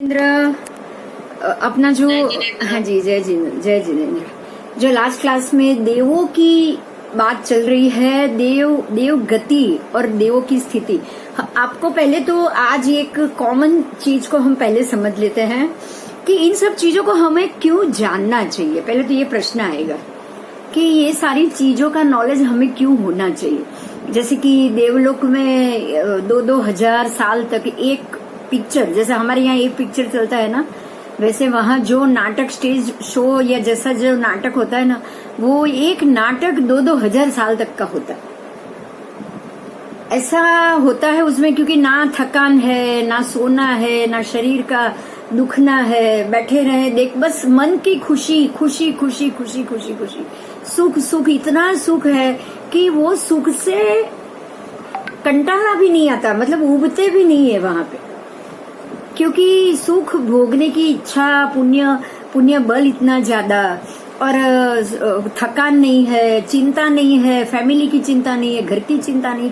जिनेंद्र अपना जो हाँ जी जय जिनेंद्र जो लास्ट क्लास में देवों की बात चल रही है, देव गति और देवों की स्थिति। आपको पहले तो आज एक कॉमन चीज को हम पहले समझ लेते हैं कि इन सब चीजों को हमें क्यों जानना चाहिए। पहले तो ये प्रश्न आएगा कि ये सारी चीजों का नॉलेज हमें क्यों होना चाहिए। जैसे कि देवलोक में 2-2 हजार साल तक एक पिक्चर, जैसे हमारे यहाँ एक पिक्चर चलता है ना, वैसे वहाँ जो नाटक स्टेज शो या जैसा जो नाटक होता है ना, वो एक नाटक 2-2 हजार साल तक का होता है। ऐसा होता है उसमें क्योंकि ना थकान है, ना सोना है, ना शरीर का दुखना है, बैठे रहे देख, बस मन की खुशी खुशी खुशी खुशी खुशी खुशी, सुख सुख, इतना सुख है कि वो सुख से कंटाला भी नहीं आता, मतलब उबते भी नहीं है वहां पे, क्योंकि सुख भोगने की इच्छा, पुण्य बल इतना ज्यादा, और थकान नहीं है, चिंता नहीं है, फैमिली की चिंता नहीं है, घर की चिंता नहीं,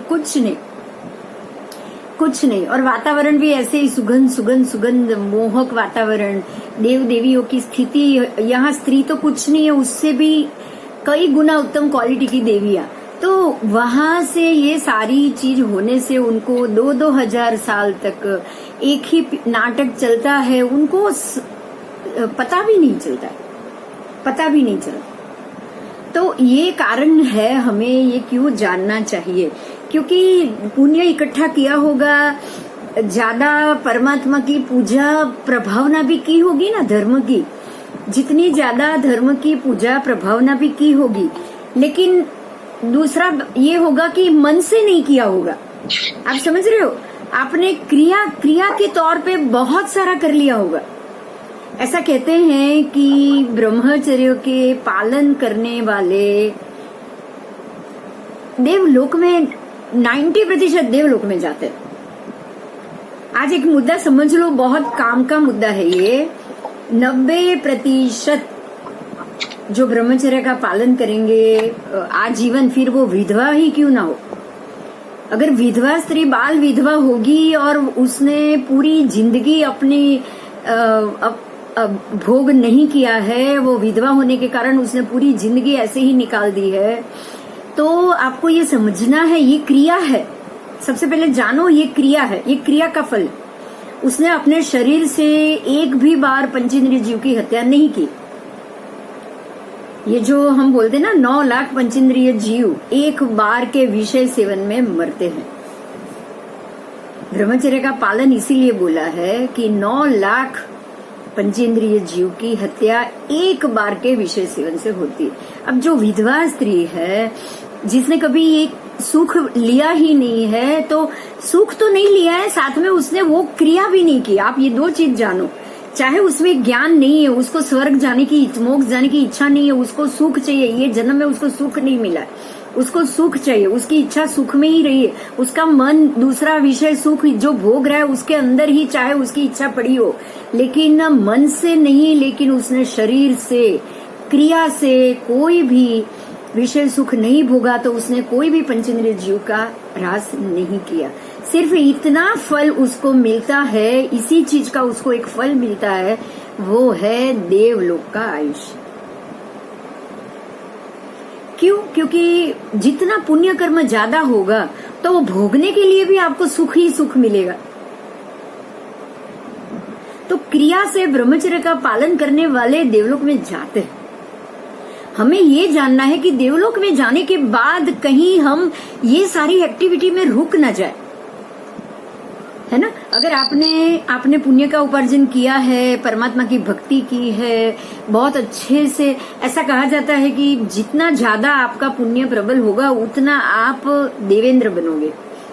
कुछ नहीं। और वातावरण भी ऐसे ही सुगंध मोहक वातावरण, देव देवियों की स्थिति। यहाँ स्त्री तो कुछ नहीं है, उससे भी कई गुना उत्तम क्वालिटी की देवियां। तो वहां से ये सारी चीज होने से उनको 2-2 हजार साल तक एक ही नाटक चलता है, उनको पता भी नहीं चलता। तो ये कारण है, हमें ये क्यों जानना चाहिए, क्योंकि पुण्य इकट्ठा किया होगा, ज्यादा परमात्मा की पूजा प्रभावना भी की होगी ना, धर्म की जितनी ज्यादा धर्म की पूजा प्रभावना भी की होगी, लेकिन दूसरा ये होगा कि मन से नहीं किया होगा। आप समझ रहे हो, आपने क्रिया के तौर पे बहुत सारा कर लिया होगा। ऐसा कहते हैं कि ब्रह्मचर्य के पालन करने वाले देवलोक में 90% देवलोक में जाते हैं। आज एक मुद्दा समझ लो, बहुत काम का मुद्दा है ये। 90% जो ब्रह्मचर्य का पालन करेंगे आजीवन, फिर वो विधवा ही क्यों ना हो। अगर विधवा स्त्री बाल विधवा होगी और उसने पूरी जिंदगी अपनी भोग नहीं किया है, वो विधवा होने के कारण उसने पूरी जिंदगी ऐसे ही निकाल दी है, तो आपको ये समझना है ये क्रिया है। सबसे पहले जानो ये क्रिया है, ये क्रिया का फल। उसने अपने शरीर से एक भी बार पंचेंद्रिय जीव की हत्या नहीं की। ये जो हम बोलते ना 9 लाख पंचेंद्रिय जीव एक बार के विषय सेवन में मरते हैं। ब्रह्मचर्य का पालन इसीलिए बोला है कि 9 लाख पंचेंद्रिय जीव की हत्या एक बार के विषय सेवन से होती है। अब जो विधवा स्त्री है, जिसने कभी एक सुख लिया ही नहीं है, तो सुख तो नहीं लिया है, साथ में उसने वो क्रिया भी नहीं की। आप ये 2 चीज जानो, चाहे उसमें ज्ञान नहीं है, उसको स्वर्ग जाने की, मोक्ष जाने की इच्छा नहीं है, उसको सुख चाहिए, ये जन्म में उसको सुख नहीं मिला है, उसको सुख चाहिए, उसकी इच्छा सुख में ही रही है, उसका मन दूसरा विषय सुख जो भोग रहा है उसके अंदर ही चाहे उसकी इच्छा पड़ी हो, लेकिन मन से नहीं, लेकिन उसने शरीर से, क्रिया से कोई भी विषय सुख नहीं भोगा, तो उसने कोई भी पंचेंद्रिय जीव का ह्रास नहीं किया। सिर्फ इतना फल उसको मिलता है, इसी चीज का उसको एक फल मिलता है, वो है देवलोक का आयुष्य। क्यों? क्योंकि जितना पुण्य कर्म ज्यादा होगा तो वो भोगने के लिए भी आपको सुख ही सुख मिलेगा। तो क्रिया से ब्रह्मचर्य का पालन करने वाले देवलोक में जाते हैं। हमें ये जानना है कि देवलोक में जाने के बाद कहीं हम ये सारी एक्टिविटी में रुक न जाए, है ना। अगर आपने पुण्य का उपार्जन किया है, परमात्मा की भक्ति की है बहुत अच्छे से, ऐसा कहा जाता है कि जितना ज्यादा आपका पुण्य प्रबल होगा उतना आप देवेंद्र बनोगे।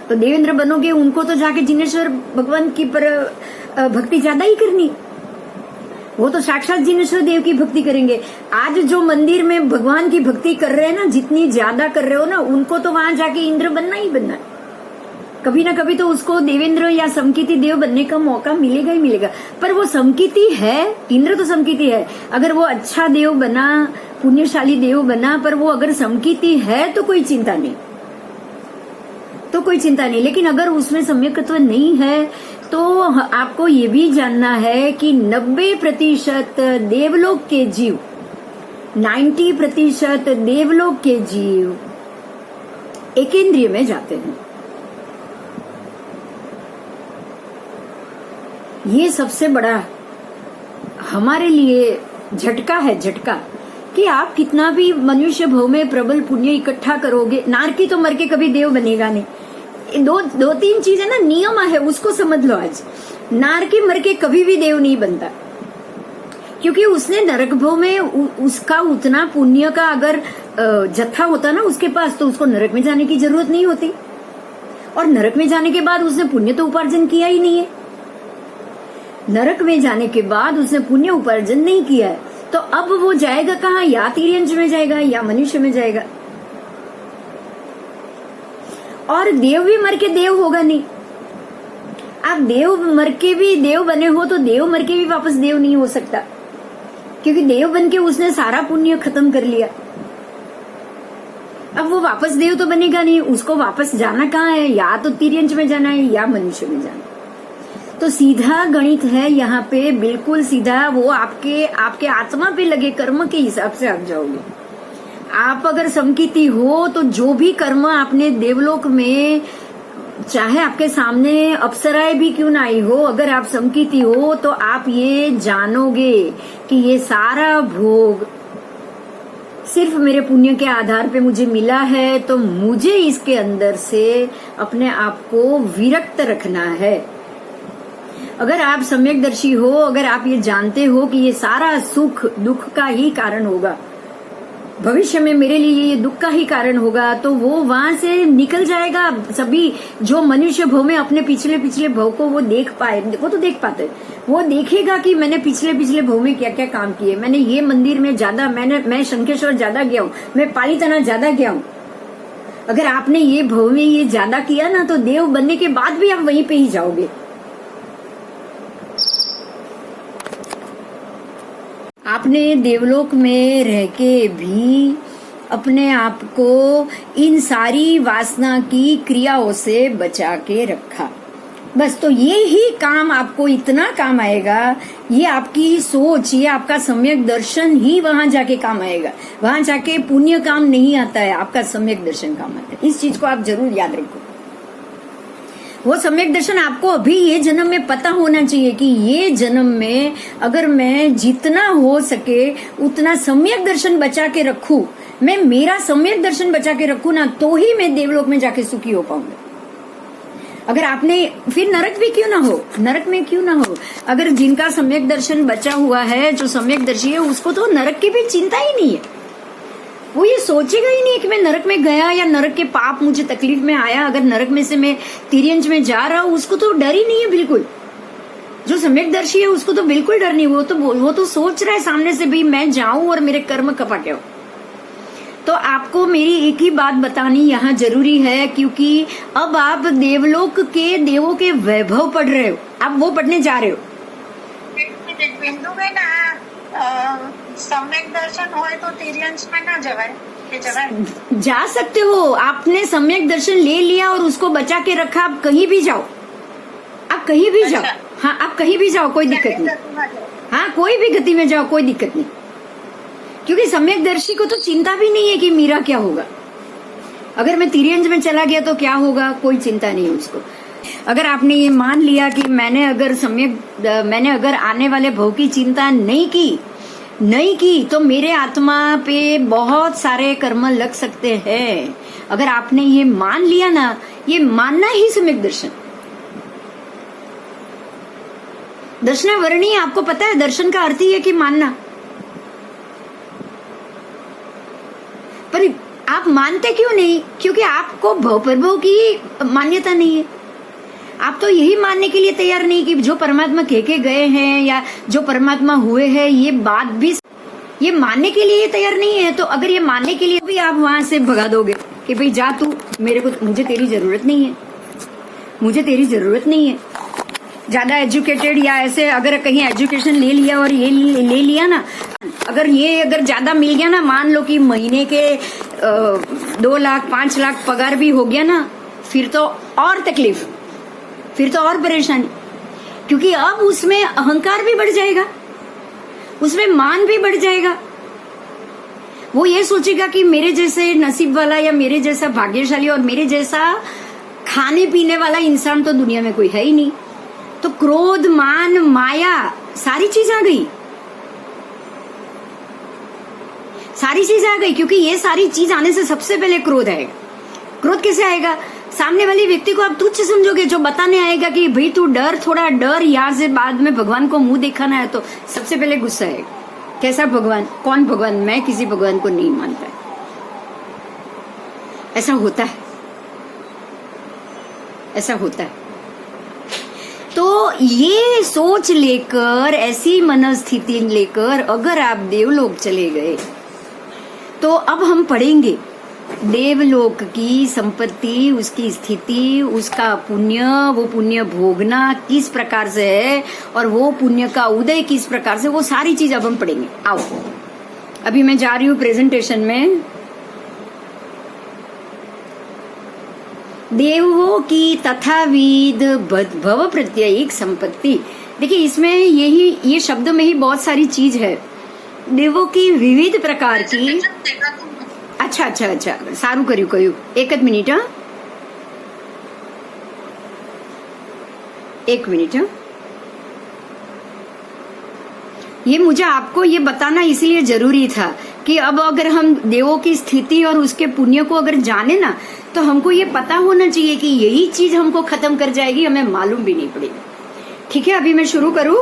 तो देवेंद्र बनोगे, उनको तो जाके जिनेश्वर भगवान की भक्ति ज्यादा ही करनी, वो तो साक्षात जिनेश्वर देव की भक्ति करेंगे। आज जो मंदिर में भगवान की भक्ति कर रहे हैं ना, जितनी ज्यादा कर रहे हो ना, उनको तो वहां जाके इंद्र बनना ही बनना है। कभी ना कभी तो उसको देवेंद्र या समकीर्ति देव बनने का मौका मिलेगा ही मिलेगा। पर वो समकीर्ति है, इंद्र तो समकीर्ति है। अगर वो अच्छा देव बना, पुण्यशाली देव बना, पर वो अगर समकीर्ति है तो कोई चिंता नहीं, लेकिन अगर उसमें सम्यकत्व नहीं है तो आपको ये भी जानना है कि 90% देवलोक के जीव, 90% देवलोक के जीव एकेंद्रिय में जाते हैं। ये सबसे बड़ा हमारे लिए झटका है, झटका कि आप कितना भी मनुष्य भव में प्रबल पुण्य इकट्ठा करोगे, नारकी तो मर के कभी देव बनेगा नहीं। दो तीन चीजें ना नियम है, उसको समझ लो। आज नारकी मर के कभी भी देव नहीं बनता, क्योंकि उसने नरक भव में उसका उतना पुण्य का अगर जत्था होता ना उसके पास, तो उसको नरक में जाने की जरूरत नहीं होती। और नरक में जाने के बाद उसने पुण्य तो उपार्जन किया ही नहीं है। नरक में जाने के बाद उसने पुण्य उपार्जन नहीं किया है, तो अब वो जाएगा कहाँ? या तिर्यंश में जाएगा या मनुष्य में जाएगा। और देव भी मर के देव होगा नहीं। आप देव मर के भी देव बने हो तो देव मर के भी वापस देव नहीं हो सकता, क्योंकि देव बन के उसने सारा पुण्य खत्म कर लिया। अब वो वापस देव तो बनेगा नहीं, उसको वापस जाना कहाँ है? या तो तिर्यंश में जाना है या मनुष्य में जाना। तो सीधा गणित है यहाँ पे, बिल्कुल सीधा। वो आपके आत्मा पे लगे कर्म के हिसाब से आप जाओगे। आप अगर समकीति हो तो जो भी कर्म आपने देवलोक में, चाहे आपके सामने अप्सराएं भी क्यों ना आई हो, अगर आप समकीति हो तो आप ये जानोगे कि ये सारा भोग सिर्फ मेरे पुण्य के आधार पे मुझे मिला है, तो मुझे इसके अंदर से अपने आप को विरक्त रखना है। अगर आप सम्यकदर्शी हो, अगर आप ये जानते हो कि ये सारा सुख दुख का ही कारण होगा, भविष्य में मेरे लिए ये दुख का ही कारण होगा, तो वो वहां से निकल जाएगा। सभी जो मनुष्य भव में अपने पिछले भव को वो देख पाए, वो तो देख पाते, वो देखेगा कि मैंने पिछले भव में क्या क्या काम किए। मैंने ये मंदिर में ज्यादा, मैं शंखेश्वर ज्यादा गया हूँ, मैं पालीताना ज्यादा गया हूँ। अगर आपने ये भव में ये ज्यादा किया ना, तो देव बनने के बाद भी आप वहीं पे ही जाओगे। आपने देवलोक में रह के भी अपने आप को इन सारी वासना की क्रियाओं से बचा के रखा, बस। तो ये ही काम आपको इतना काम आएगा, ये आपकी सोच, ये आपका सम्यक दर्शन ही वहां जाके काम आएगा। वहां जाके पुण्य काम नहीं आता है, आपका सम्यक दर्शन काम आता है। इस चीज को आप जरूर याद रखो। वो सम्यक दर्शन आपको अभी ये जन्म में पता होना चाहिए कि ये जन्म में अगर मैं जितना हो सके उतना सम्यक दर्शन बचा के रखूं, मैं मेरा सम्यक दर्शन बचा के रखूं ना, तो ही मैं देवलोक में जाके सुखी हो पाऊंगा। अगर आपने फिर नरक भी क्यों ना हो, नरक में क्यों ना हो, अगर जिनका सम्यक दर्शन बचा हुआ है, जो सम्यक दर्शी है, उसको तो नरक की भी चिंता ही नहीं है। वो ये सोचेगा ही नहीं कि मैं नरक में गया या नरक के पाप मुझे तकलीफ में आया। अगर नरक में से मैं तिर्यंश में जा रहा हूँ, उसको तो डर ही नहीं है बिल्कुल। जो सम्यकदर्शी है उसको तो बिल्कुल डर नहीं। वो तो सोच रहा है सामने से भी मैं जाऊं और मेरे कर्म कपाटे हो। तो आपको मेरी एक ही बात बतानी यहाँ जरूरी है, क्योंकि अब आप देवलोक के देवों के वैभव पढ़ रहे हो, आप वो पढ़ने जा रहे हो। बिंदु में ना सम्यक दर्शन हो तो तिर्यंश में ना जवाए, जा सकते हो। आपने सम्यक दर्शन ले लिया और उसको बचा के रखा, आप कहीं भी जाओ, आप कहीं भी जाओ। हाँ, आप कहीं भी जाओ, कोई दिक्कत नहीं। हाँ, कोई भी गति में जाओ, कोई दिक्कत नहीं, क्योंकि सम्यकदर्शी को तो चिंता भी नहीं है कि मेरा क्या होगा। अगर मैं तिर्यंश में चला गया तो क्या होगा, कोई चिंता नहीं है उसको। अगर आपने ये मान लिया कि मैंने अगर आने वाले भव की चिंता नहीं की तो मेरे आत्मा पे बहुत सारे कर्म लग सकते हैं। अगर आपने ये मान लिया ना, ये मानना ही सम्यक दर्शन। दर्शनावरणी, आपको पता है दर्शन का अर्थ ही है कि मानना। पर आप मानते क्यों नहीं? क्योंकि आपको भव प्रभव की मान्यता नहीं है। आप तो यही मानने के लिए तैयार नहीं कि जो परमात्मा कह के गए हैं या जो परमात्मा हुए हैं, ये बात भी ये मानने के लिए तैयार नहीं है। तो अगर ये मानने के लिए भी आप वहां से भगा दोगे कि भाई जा तू, मुझे तेरी जरूरत नहीं है, मुझे तेरी जरूरत नहीं है। ज्यादा एजुकेटेड या ऐसे अगर कहीं एजुकेशन ले लिया और ये ले लिया ना, अगर ज्यादा मिल गया ना, मान लो कि महीने के 2 लाख 5 लाख पगार भी हो गया ना, फिर तो और तकलीफ, फिर तो और परेशानी। क्योंकि अब उसमें अहंकार भी बढ़ जाएगा, उसमें मान भी बढ़ जाएगा। वो ये सोचेगा कि मेरे जैसे नसीब वाला या मेरे जैसा भाग्यशाली और मेरे जैसा खाने पीने वाला इंसान तो दुनिया में कोई है ही नहीं। तो क्रोध, मान, माया, सारी चीज आ गई, सारी चीज आ गई। क्योंकि ये सारी चीज आने से सबसे पहले क्रोध आएगा। क्रोध कैसे आएगा? सामने वाले व्यक्ति को आप तुच्छ समझोगे, जो बताने आएगा कि भाई तू डर, थोड़ा डर, यहाँ से बाद में भगवान को मुंह दिखाना है, तो सबसे पहले गुस्सा आएगा। कैसा भगवान? कौन भगवान? मैं किसी भगवान को नहीं मानता। ऐसा होता है, ऐसा होता है। तो ये सोच लेकर, ऐसी मनस्थिति लेकर अगर आप देवलोक चले गए, तो अब हम पढ़ेंगे देवलोक की संपत्ति, उसकी स्थिति, उसका पुण्य, वो पुण्य भोगना किस प्रकार से है और वो पुण्य का उदय किस प्रकार से, वो सारी चीज अब हम पढ़ेंगे। आओ, अभी मैं जा रही हूँ प्रेजेंटेशन में। देवों की तथाविध भव प्रत्ययिक संपत्ति। देखिए, इसमें ये शब्द में ही बहुत सारी चीज है। देवों की विविध प्रकार की। अच्छा अच्छा अच्छा, सारू કર્યું કહ્યું। एक मिनिट, हाँ, एक मिनट, हाँ। ये मुझे आपको ये बताना इसलिए जरूरी था कि अब अगर हम देवों की स्थिति और उसके पुण्य को अगर जाने ना, तो हमको ये पता होना चाहिए कि यही चीज हमको खत्म कर जाएगी, हमें मालूम भी नहीं पड़ेगी। ठीक है, अभी मैं शुरू करूं।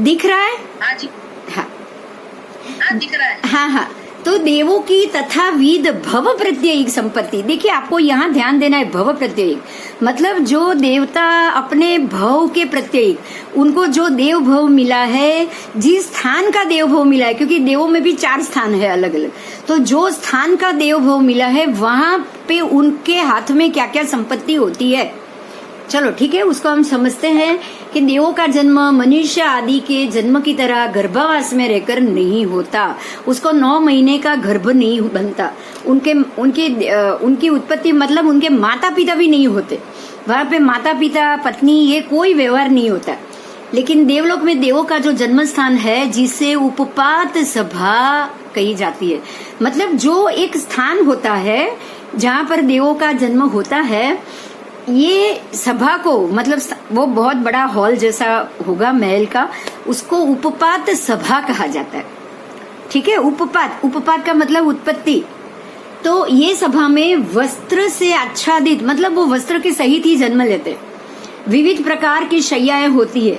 दिख रहा है? हाँ जी, हाँ हाँ दिख रहा है। हाँ हाँ। तो देवों की तथाविध भव प्रत्ययिक संपत्ति। देखिए, आपको यहाँ ध्यान देना है। भव प्रत्ययिक मतलब जो देवता अपने भव के प्रत्ययिक, उनको जो देव भव मिला है, जिस स्थान का देव भव मिला है, क्योंकि देवों में भी 4 स्थान है अलग अलग, तो जो स्थान का देव भव मिला है वहां पे उनके हाथ में क्या क्या संपत्ति होती है। चलो ठीक है, उसको हम समझते हैं कि देवों का जन्म मनुष्य आदि के जन्म की तरह गर्भावास में रहकर नहीं होता। उसको 9 महीने का गर्भ नहीं बनता। उनकी उत्पत्ति मतलब उनके माता पिता भी नहीं होते। वहां पे माता पिता, पत्नी, ये कोई व्यवहार नहीं होता। लेकिन देवलोक में देवों का जो जन्म स्थान है, जिसे उपपात सभा कही जाती है, मतलब जो एक स्थान होता है जहाँ पर देवों का जन्म होता है, ये सभा को, मतलब वो बहुत बड़ा हॉल जैसा होगा महल का, उसको उपपात सभा कहा जाता है। ठीक है, उपपात का मतलब उत्पत्ति। तो ये सभा में वस्त्र से आच्छादित, मतलब वो वस्त्र के सहित ही जन्म लेते। विविध प्रकार की शैयाएं होती है,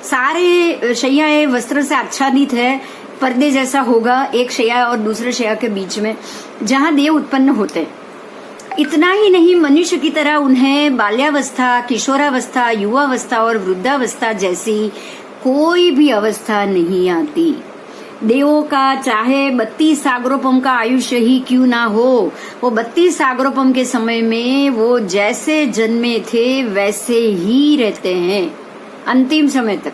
सारे शैयाएं वस्त्र से आच्छादित है। पर्दे जैसा होगा एक शैया और दूसरे शैया के बीच में, जहाँ देव उत्पन्न होते हैं। इतना ही नहीं, मनुष्य की तरह उन्हें बाल्यावस्था, किशोरावस्था, युवावस्था और वृद्धावस्था जैसी कोई भी अवस्था नहीं आती। देवों का चाहे 32 सागरोपम का आयुष्य ही क्यों ना हो, वो 32 सागरोपम के समय में वो जैसे जन्मे थे वैसे ही रहते हैं अंतिम समय तक।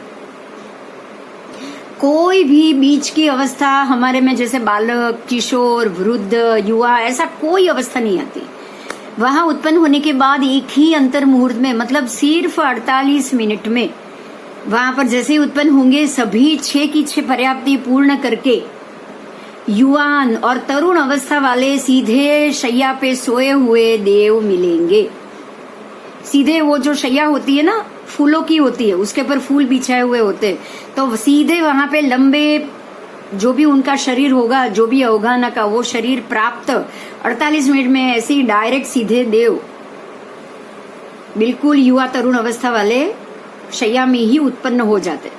कोई भी बीच की अवस्था हमारे में, जैसे बालक, किशोर, वृद्ध, युवा, ऐसा कोई अवस्था नहीं आती। वहां उत्पन्न होने के बाद एक ही अंतर मुहूर्त में, मतलब सिर्फ 48 मिनट में, वहां पर जैसे ही उत्पन्न होंगे, सभी 6 की 6 पर्याप्ति पूर्ण करके युवान और तरुण अवस्था वाले सीधे शैया पे सोए हुए देव मिलेंगे। सीधे वो जो शैया होती है ना, फूलों की होती है, उसके ऊपर फूल बिछाए हुए होते हैं, तो सीधे वहां पे लंबे जो भी उनका शरीर होगा, जो भी अवगाना का वो शरीर प्राप्त 48 मिनट में ऐसे ही डायरेक्ट सीधे देव बिल्कुल युवा तरुण अवस्था वाले शैया में ही उत्पन्न हो जाते।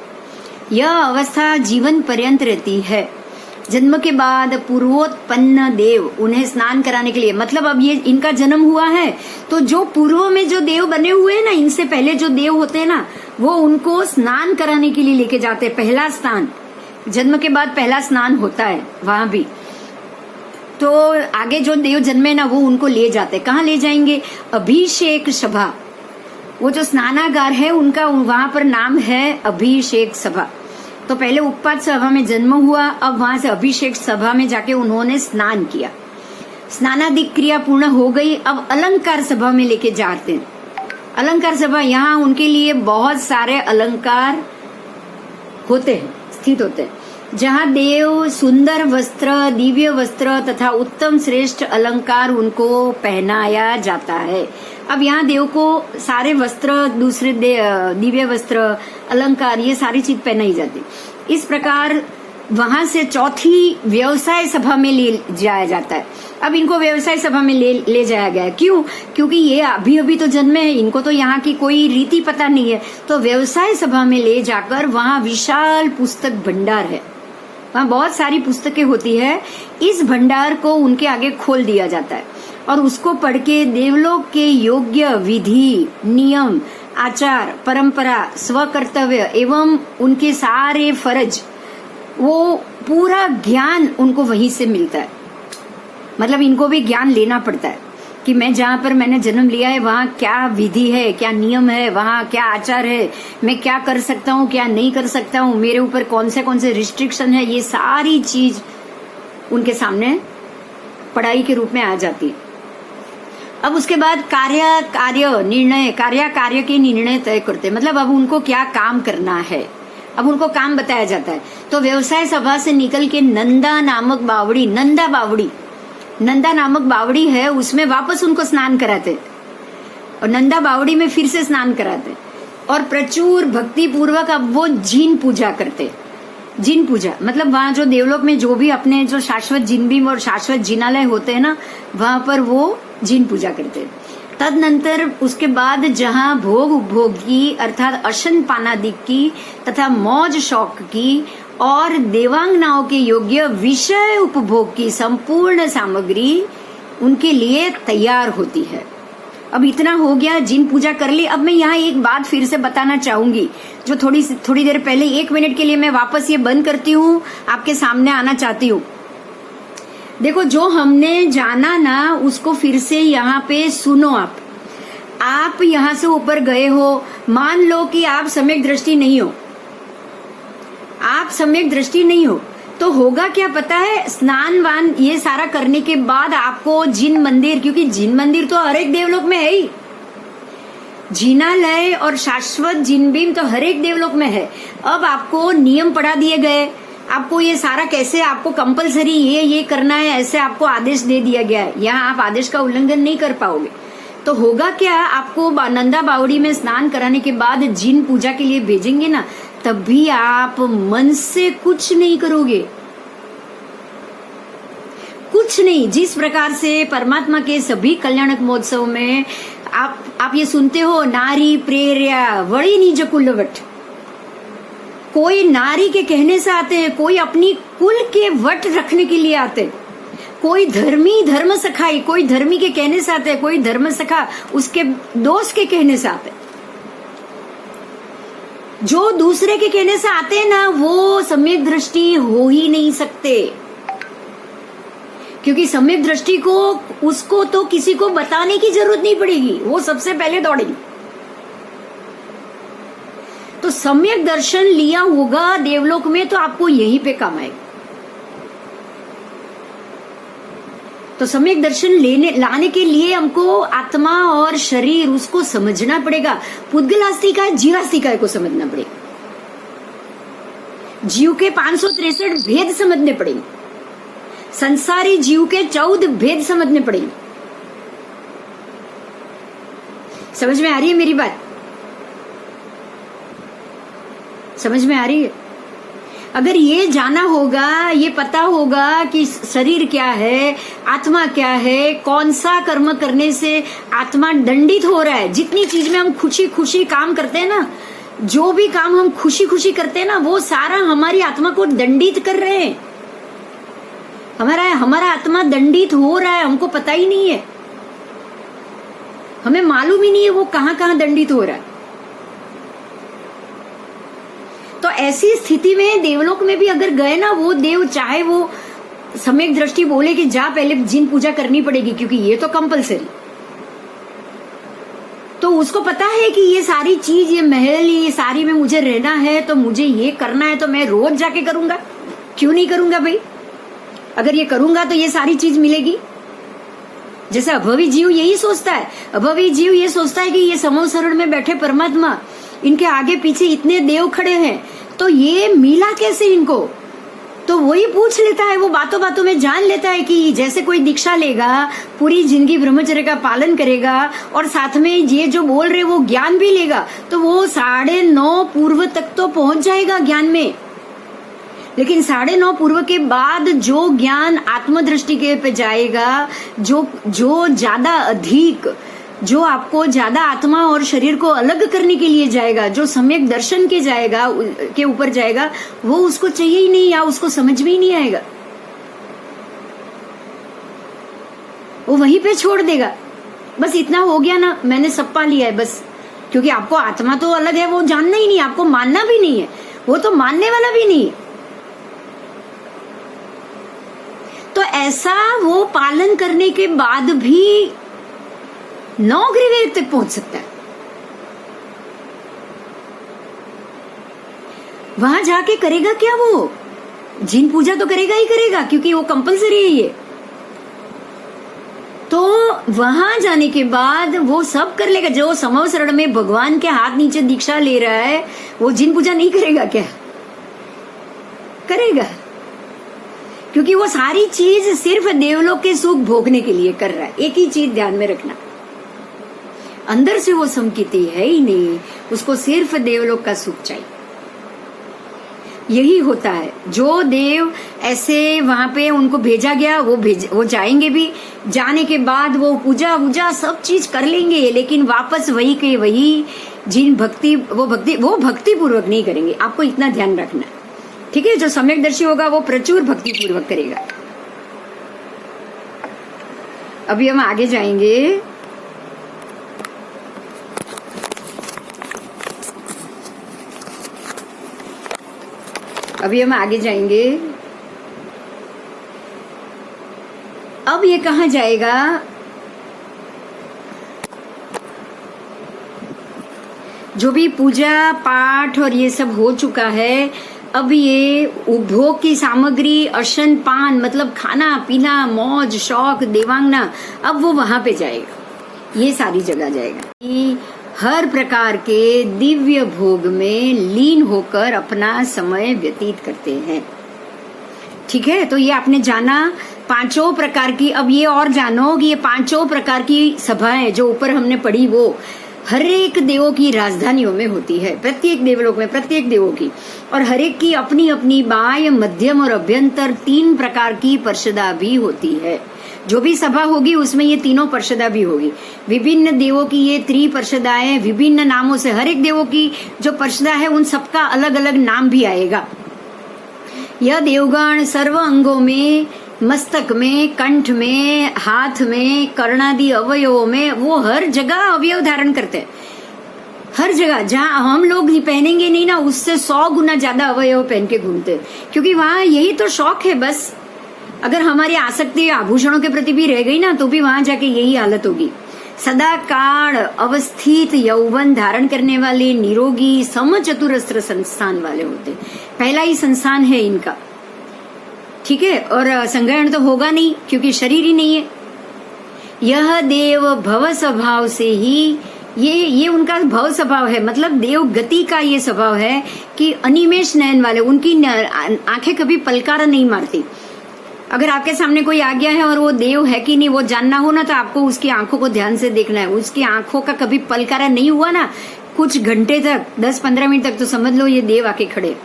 यह अवस्था जीवन पर्यंत रहती है। जन्म के बाद पूर्वोत्पन्न देव उन्हें स्नान कराने के लिए, मतलब अब ये इनका जन्म हुआ है, तो जो पूर्व में जो देव बने हुए हैं ना, इनसे पहले जो देव होते हैं ना, वो उनको स्नान कराने के लिए लेके जाते हैं। पहला स्नान, जन्म के बाद पहला स्नान होता है वहां भी। तो आगे जो देव जन्मे ना, वो उनको ले जाते। कहाँ ले जाएंगे? अभिषेक सभा, वो जो स्नानागार है उनका, वहां पर नाम है अभिषेक सभा। तो पहले उपपात सभा में जन्म हुआ, अब वहां से अभिषेक सभा में जाके उन्होंने स्नान किया। स्नानादि क्रिया पूर्ण हो गई, अब अलंकार सभा में लेके जाते हैं। अलंकार सभा, यहाँ उनके लिए बहुत सारे अलंकार होते हैं, स्थित होते हैं, जहाँ देव सुंदर वस्त्र, दिव्य वस्त्र तथा उत्तम श्रेष्ठ अलंकार उनको पहनाया जाता है। अब यहाँ देव को सारे वस्त्र, दूसरे दिव्य वस्त्र, अलंकार, ये सारी चीज पहनाई जाती। इस प्रकार वहां से चौथी व्यवसाय सभा में ले जाया जाता है। अब इनको व्यवसाय सभा में ले जाया गया है। क्यों? क्योंकि ये अभी अभी तो जन्मे हैं, इनको तो यहाँ की कोई रीति पता नहीं है। तो व्यवसाय सभा में ले जाकर वहाँ विशाल पुस्तक भंडार है, वहाँ बहुत सारी पुस्तकें होती है। इस भंडार को उनके आगे खोल दिया जाता है और उसको पढ़ के देवलोक के योग्य विधि, नियम, आचार, परंपरा, स्वकर्तव्य एवं उनके सारे फर्ज, वो पूरा ज्ञान उनको वहीं से मिलता है। मतलब इनको भी ज्ञान लेना पड़ता है कि मैं जहाँ पर मैंने जन्म लिया है वहाँ क्या विधि है, क्या नियम है, वहाँ क्या आचार है, मैं क्या कर सकता हूँ, क्या नहीं कर सकता हूँ, मेरे ऊपर कौन से रिस्ट्रिक्शन है, ये सारी चीज उनके सामने पढ़ाई के रूप में आ जाती है। अब उसके बाद कार्य के निर्णय तय करते, मतलब अब उनको क्या काम करना है, अब उनको काम बताया जाता है। तो व्यवसाय सभा से निकल के नंदा नामक बावड़ी है, उसमें वापस उनको स्नान कराते और नंदा बावड़ी में फिर से स्नान कराते और प्रचुर भक्ति पूर्वक अब वो जिन पूजा करते। जिन पूजा मतलब वहाँ जो देवलोक में जो भी अपने जो शाश्वत जिनबीम और शाश्वत जिनालय होते हैं ना, वहां पर वो जिन पूजा करते। तदनंतर उसके बाद जहाँ भोग उपभोग की अर्थात अशन पानादि की तथा मौज शौक की और देवांगनाओं के योग्य विषय उपभोग की संपूर्ण सामग्री उनके लिए तैयार होती है। अब इतना हो गया, जिन पूजा कर ली। अब मैं यहाँ एक बात फिर से बताना चाहूंगी, जो थोड़ी देर पहले 1 मिनट के लिए मैं वापस ये बंद करती हूँ, आपके सामने आना चाहती हूँ। देखो, जो हमने जाना ना उसको फिर से यहाँ पे सुनो। आप यहाँ से ऊपर गए हो, मान लो कि आप सम्यक दृष्टि नहीं हो, तो होगा क्या पता है, स्नान वान ये सारा करने के बाद आपको जिन मंदिर, क्योंकि जिन मंदिर तो हर एक देवलोक में है ही, जिनालय और शाश्वत जिनबीम तो हर एक देवलोक में है। अब आपको नियम पढ़ा दिए गए, आपको ये सारा कैसे, आपको कंपलसरी ये करना है, ऐसे आपको आदेश दे दिया गया है। यहाँ आप आदेश का उल्लंघन नहीं कर पाओगे। तो होगा क्या, आपको नंदा बावड़ी में स्नान कराने के बाद जिन पूजा के लिए भेजेंगे ना, तब भी आप मन से कुछ नहीं करोगे, कुछ नहीं। जिस प्रकार से परमात्मा के सभी कल्याणक महोत्सव में आप ये सुनते हो, नारी प्रेर्या वड़ी निज कुलवट, कोई नारी के कहने से आते हैं, कोई अपनी कुल के वट रखने के लिए आते हैं, कोई धर्मी धर्म सखाई, कोई धर्मी के कहने से आते हैं, कोई धर्म सखा उसके दोस्त के कहने से आते हैं। जो दूसरे के कहने से आते हैं ना, वो सम्यक दृष्टि हो ही नहीं सकते, क्योंकि सम्यक दृष्टि को उसको तो किसी को बताने की जरूरत नहीं पड़ेगी, वो सबसे पहले दौड़ेगी। तो सम्यक दर्शन लिया होगा देवलोक में तो आपको यहीं पे काम आएगा। तो सम्यक दर्शन लाने के लिए हमको आत्मा और शरीर उसको समझना पड़ेगा। पुद्गलास्तिका है, जीवास्तिका को समझना पड़ेगा। जीव के 563 भेद समझने पड़ेंगे, संसारी जीव के 14 भेद समझने पड़ेंगे। समझ में आ रही है मेरी बात? समझ में आ रही है? अगर ये जाना होगा, ये पता होगा कि शरीर क्या है, आत्मा क्या है, कौन सा कर्म करने से आत्मा दंडित हो रहा है। जितनी चीज में हम खुशी खुशी काम करते हैं ना, जो भी काम हम खुशी खुशी करते हैं ना, वो सारा हमारी आत्मा को दंडित कर रहे हैं। हमारा आत्मा दंडित हो रहा है, हमको पता ही नहीं है, हमें मालूम ही नहीं है वो कहाँ कहाँ दंडित हो रहा है। तो ऐसी स्थिति में देवलोक में भी अगर गए ना, वो देव चाहे वो सम्यक दृष्टि बोले कि जा पहले जिन पूजा करनी पड़ेगी, क्योंकि ये तो कंपलसरी, तो उसको पता है कि ये सारी चीज, ये महल, ये सारी में मुझे रहना है, तो मुझे ये करना है, तो मैं रोज जाके करूंगा। क्यों नहीं करूंगा भाई? अगर ये करूंगा तो ये सारी चीज मिलेगी। जैसे अभवी जीव यही सोचता है, अभवी जीव ये सोचता है कि ये समूह शरण में बैठे परमात्मा, इनके आगे पीछे इतने देव खड़े हैं, तो ये मिला कैसे इनको? तो वही पूछ लेता है, वो बातों बातों में जान लेता है कि जैसे कोई दीक्षा लेगा, पूरी जिंदगी ब्रह्मचर्य का पालन करेगा और साथ में ये जो बोल रहे वो ज्ञान भी लेगा, तो वो 9:30 पूर्व तक तो पहुंच जाएगा ज्ञान में। लेकिन 9:30 पूर्व के बाद जो ज्ञान आत्मदृष्टि के पे जाएगा, जो ज्यादा अधिक, जो आपको ज्यादा आत्मा और शरीर को अलग करने के लिए जाएगा, जो सम्यक दर्शन के ऊपर जाएगा, वो उसको चाहिए ही नहीं या उसको समझ में ही नहीं आएगा, वो वहीं पे छोड़ देगा। बस इतना हो गया ना, मैंने सब पा लिया है बस। क्योंकि आपको आत्मा तो अलग है, वो जानना ही नहीं, आपको मानना भी नहीं है, वो तो मानने वाला भी नहीं है। तो ऐसा वो पालन करने के बाद भी 9 ग्रीवेर तक पहुंच सकता है। वहां जाके करेगा क्या? वो जिन पूजा तो करेगा ही करेगा, क्योंकि वो कंपलसरी है ये। तो वहां जाने के बाद वो सब कर लेगा। जो समव शरण में भगवान के हाथ नीचे दीक्षा ले रहा है, वो जिन पूजा नहीं करेगा क्या? करेगा, क्योंकि वो सारी चीज सिर्फ देवलोक के सुख भोगने के लिए कर रहा है। एक ही चीज ध्यान में रखना, अंदर से वो संकिति है ही नहीं, उसको सिर्फ देवलोक का सुख चाहिए। यही होता है, जो देव ऐसे वहां पे उनको भेजा गया, वो जाएंगे भी, जाने के बाद वो पूजा सब चीज कर लेंगे, लेकिन वापस वही के वही जिन वो भक्ति पूर्वक नहीं करेंगे। आपको इतना ध्यान रखना है, ठीक है? जो सम्यकदर्शी होगा वो प्रचुर भक्ति पूर्वक करेगा। अभी हम आगे जाएंगे। अब ये कहाँ जाएगा? जो भी पूजा पाठ और ये सब हो चुका है, अब ये उपभोग की सामग्री, अशन पान, मतलब खाना पीना, मौज शौक, देवांगना, अब वो वहां पे जाएगा, ये सारी जगह जाएगा। हर प्रकार के दिव्य भोग में लीन होकर अपना समय व्यतीत करते हैं। ठीक है? तो ये आपने जाना 5 प्रकार की। अब ये और जानो कि ये 5 प्रकार की सभाएं जो ऊपर हमने पढ़ी, वो हर एक देवों की राजधानियों में होती है, प्रत्येक देवलोक में प्रत्येक देवों की, और हर एक की अपनी अपनी बाह्य, मध्यम और अभ्यंतर 3 प्रकार की परिषदा भी होती है। जो भी सभा होगी उसमें ये तीनों परिषदा भी होगी। विभिन्न देवों की ये 3 परिषदाएं विभिन्न नामों से, हर एक देवों की जो परिषदा है उन सबका अलग अलग नाम भी आएगा। यह देवगण सर्व अंगों में, मस्तक में, कंठ में, हाथ में, कर्णादि अवयवों में, वो हर जगह अवयव धारण करते हैं। हर जगह जहाँ हम लोग पहनेंगे नहीं ना, उससे 100 गुना ज्यादा अवयव पहन के घूमते हैं, क्योंकि वहाँ यही तो शौक है बस। अगर हमारी आसक्ति आभूषणों के प्रति भी रह गई ना, तो भी वहां जाके यही हालत होगी। सदा काल अवस्थित यौवन धारण करने वाले निरोगी समचतुरस्त्र संस्थान वाले होते, पहला ही संस्थान है इनका। ठीक है? और संग्रहण तो होगा नहीं, क्योंकि शरीर ही नहीं है। यह देव भव स्वभाव से ही, ये उनका भव स्वभाव है, मतलब देव गति का ये स्वभाव है कि अनिमेष नयन वाले, उनकी आंखें कभी पलकारा नहीं मारती। अगर आपके सामने कोई आ गया है और वो देव है कि नहीं वो जानना हो ना, तो आपको उसकी आंखों को ध्यान से देखना है। उसकी आंखों का कभी पलकारा नहीं हुआ ना कुछ घंटे तक, 10-15 मिनट तक, तो समझ लो ये देव आके खड़े।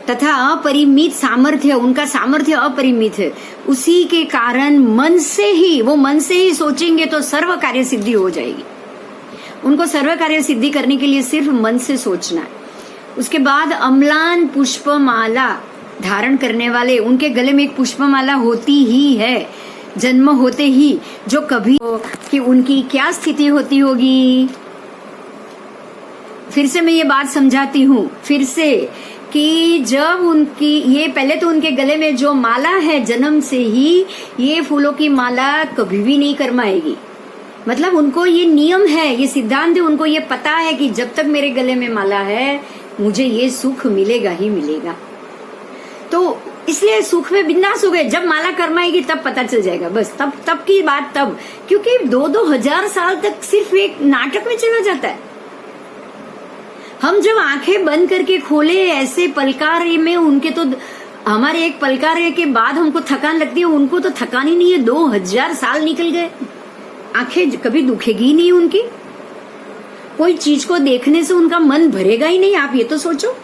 तथा अपरिमित सामर्थ्य, उनका सामर्थ्य अपरिमित है। उसी के कारण मन से ही सोचेंगे तो सर्व कार्य सिद्धि हो जाएगी। उनको सर्व कार्य सिद्धि करने के लिए सिर्फ मन से सोचना है। उसके बाद अम्लान पुष्पमाला धारण करने वाले, उनके गले में एक पुष्पमाला होती ही है जन्म होते ही, जो कभी कि उनकी क्या स्थिति होती होगी। फिर से मैं ये बात समझाती हूँ फिर से, कि जब उनकी ये पहले तो उनके गले में जो माला है, जन्म से ही ये फूलों की माला कभी भी नहीं करमाएगी। मतलब उनको ये नियम है, ये सिद्धांत है, उनको ये पता है कि जब तक मेरे गले में माला है मुझे ये सुख मिलेगा ही मिलेगा। तो इसलिए सुख में बिंदास हो गए। जब माला करमाएगी तब पता चल जाएगा, बस तब की बात तब, क्योंकि 2-2 हजार तक सिर्फ एक नाटक में चला जाता है। हम जब आंखें बंद करके खोले ऐसे पलकार में, उनके तो हमारे एक पलकार के बाद हमको थकान लगती है, उनको तो थकान ही नहीं है। 2000 साल निकल गए, आंखें कभी दुखेगी ही नहीं उनकी, कोई चीज को देखने से उनका मन भरेगा ही नहीं, आप ये तो सोचो।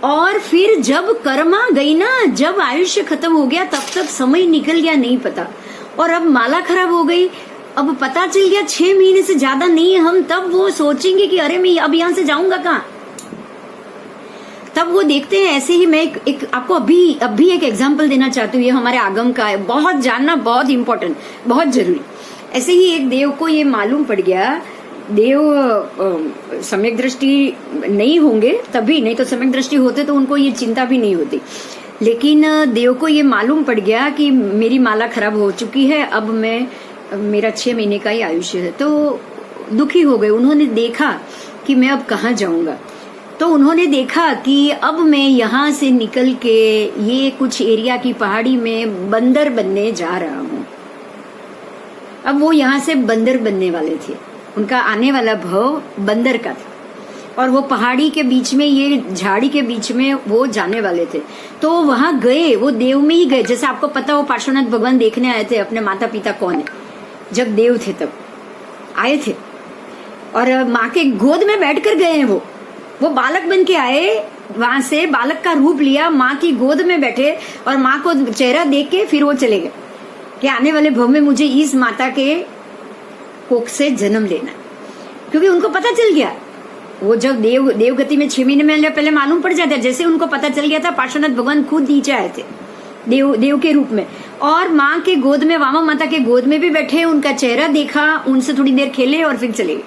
और फिर जब कर्मा गई ना, जब आयुष्य खत्म हो गया, तब तक समय निकल गया नहीं पता। और अब माला खराब हो गई, अब पता चल गया 6 महीने से ज्यादा नहीं है हम, तब वो सोचेंगे कि अरे मैं अब यहां से जाऊंगा कहाँ। तब वो देखते हैं। ऐसे ही मैं एक आपको अभी एक एग्जांपल देना चाहती हूँ, ये हमारे आगम का है, बहुत जानना बहुत इंपॉर्टेंट, बहुत जरूरी। ऐसे ही एक देव को ये मालूम पड़ गया, देव सम्यक दृष्टि नहीं होंगे तभी, नहीं तो सम्यक दृष्टि होते तो उनको ये चिंता भी नहीं होती। लेकिन देव को ये मालूम पड़ गया कि मेरी माला खराब हो चुकी है, अब मेरा 6 महीने का ही आयुष्य है। तो दुखी हो गए, उन्होंने देखा कि मैं अब कहाँ जाऊंगा। तो उन्होंने देखा कि अब मैं यहाँ से निकल के ये कुछ एरिया की पहाड़ी में बंदर बनने जा रहा हूँ। अब वो यहाँ से बंदर बनने वाले थे, उनका आने वाला भव बंदर का था, और वो पहाड़ी के बीच में, ये झाड़ी के बीच में वो जाने वाले थे। तो वहां गए, वो देव में ही गए। जैसे आपको पता हो, पार्श्वनाथ भगवान देखने आए थे अपने माता पिता कौन है, जब देव थे तब आए थे, और माँ के गोद में बैठ कर गए हैं। वो बालक बन के आए, वहां से बालक का रूप लिया, माँ की गोद में बैठे, और माँ को चेहरा देख के फिर वो चले गए कि आने वाले भव में मुझे इस माता के कोख से जन्म लेना, क्योंकि उनको पता चल गया। वो जब देवगति में 6 महीने पहले मालूम पड़ जाता है, जैसे उनको पता चल गया था, पार्श्वनाथ भगवान खुद नीचे आए थे देव के रूप में, और माँ के गोद में, वामा माता के गोद में भी बैठे, उनका चेहरा देखा, उनसे थोड़ी देर खेले और फिर चले गए।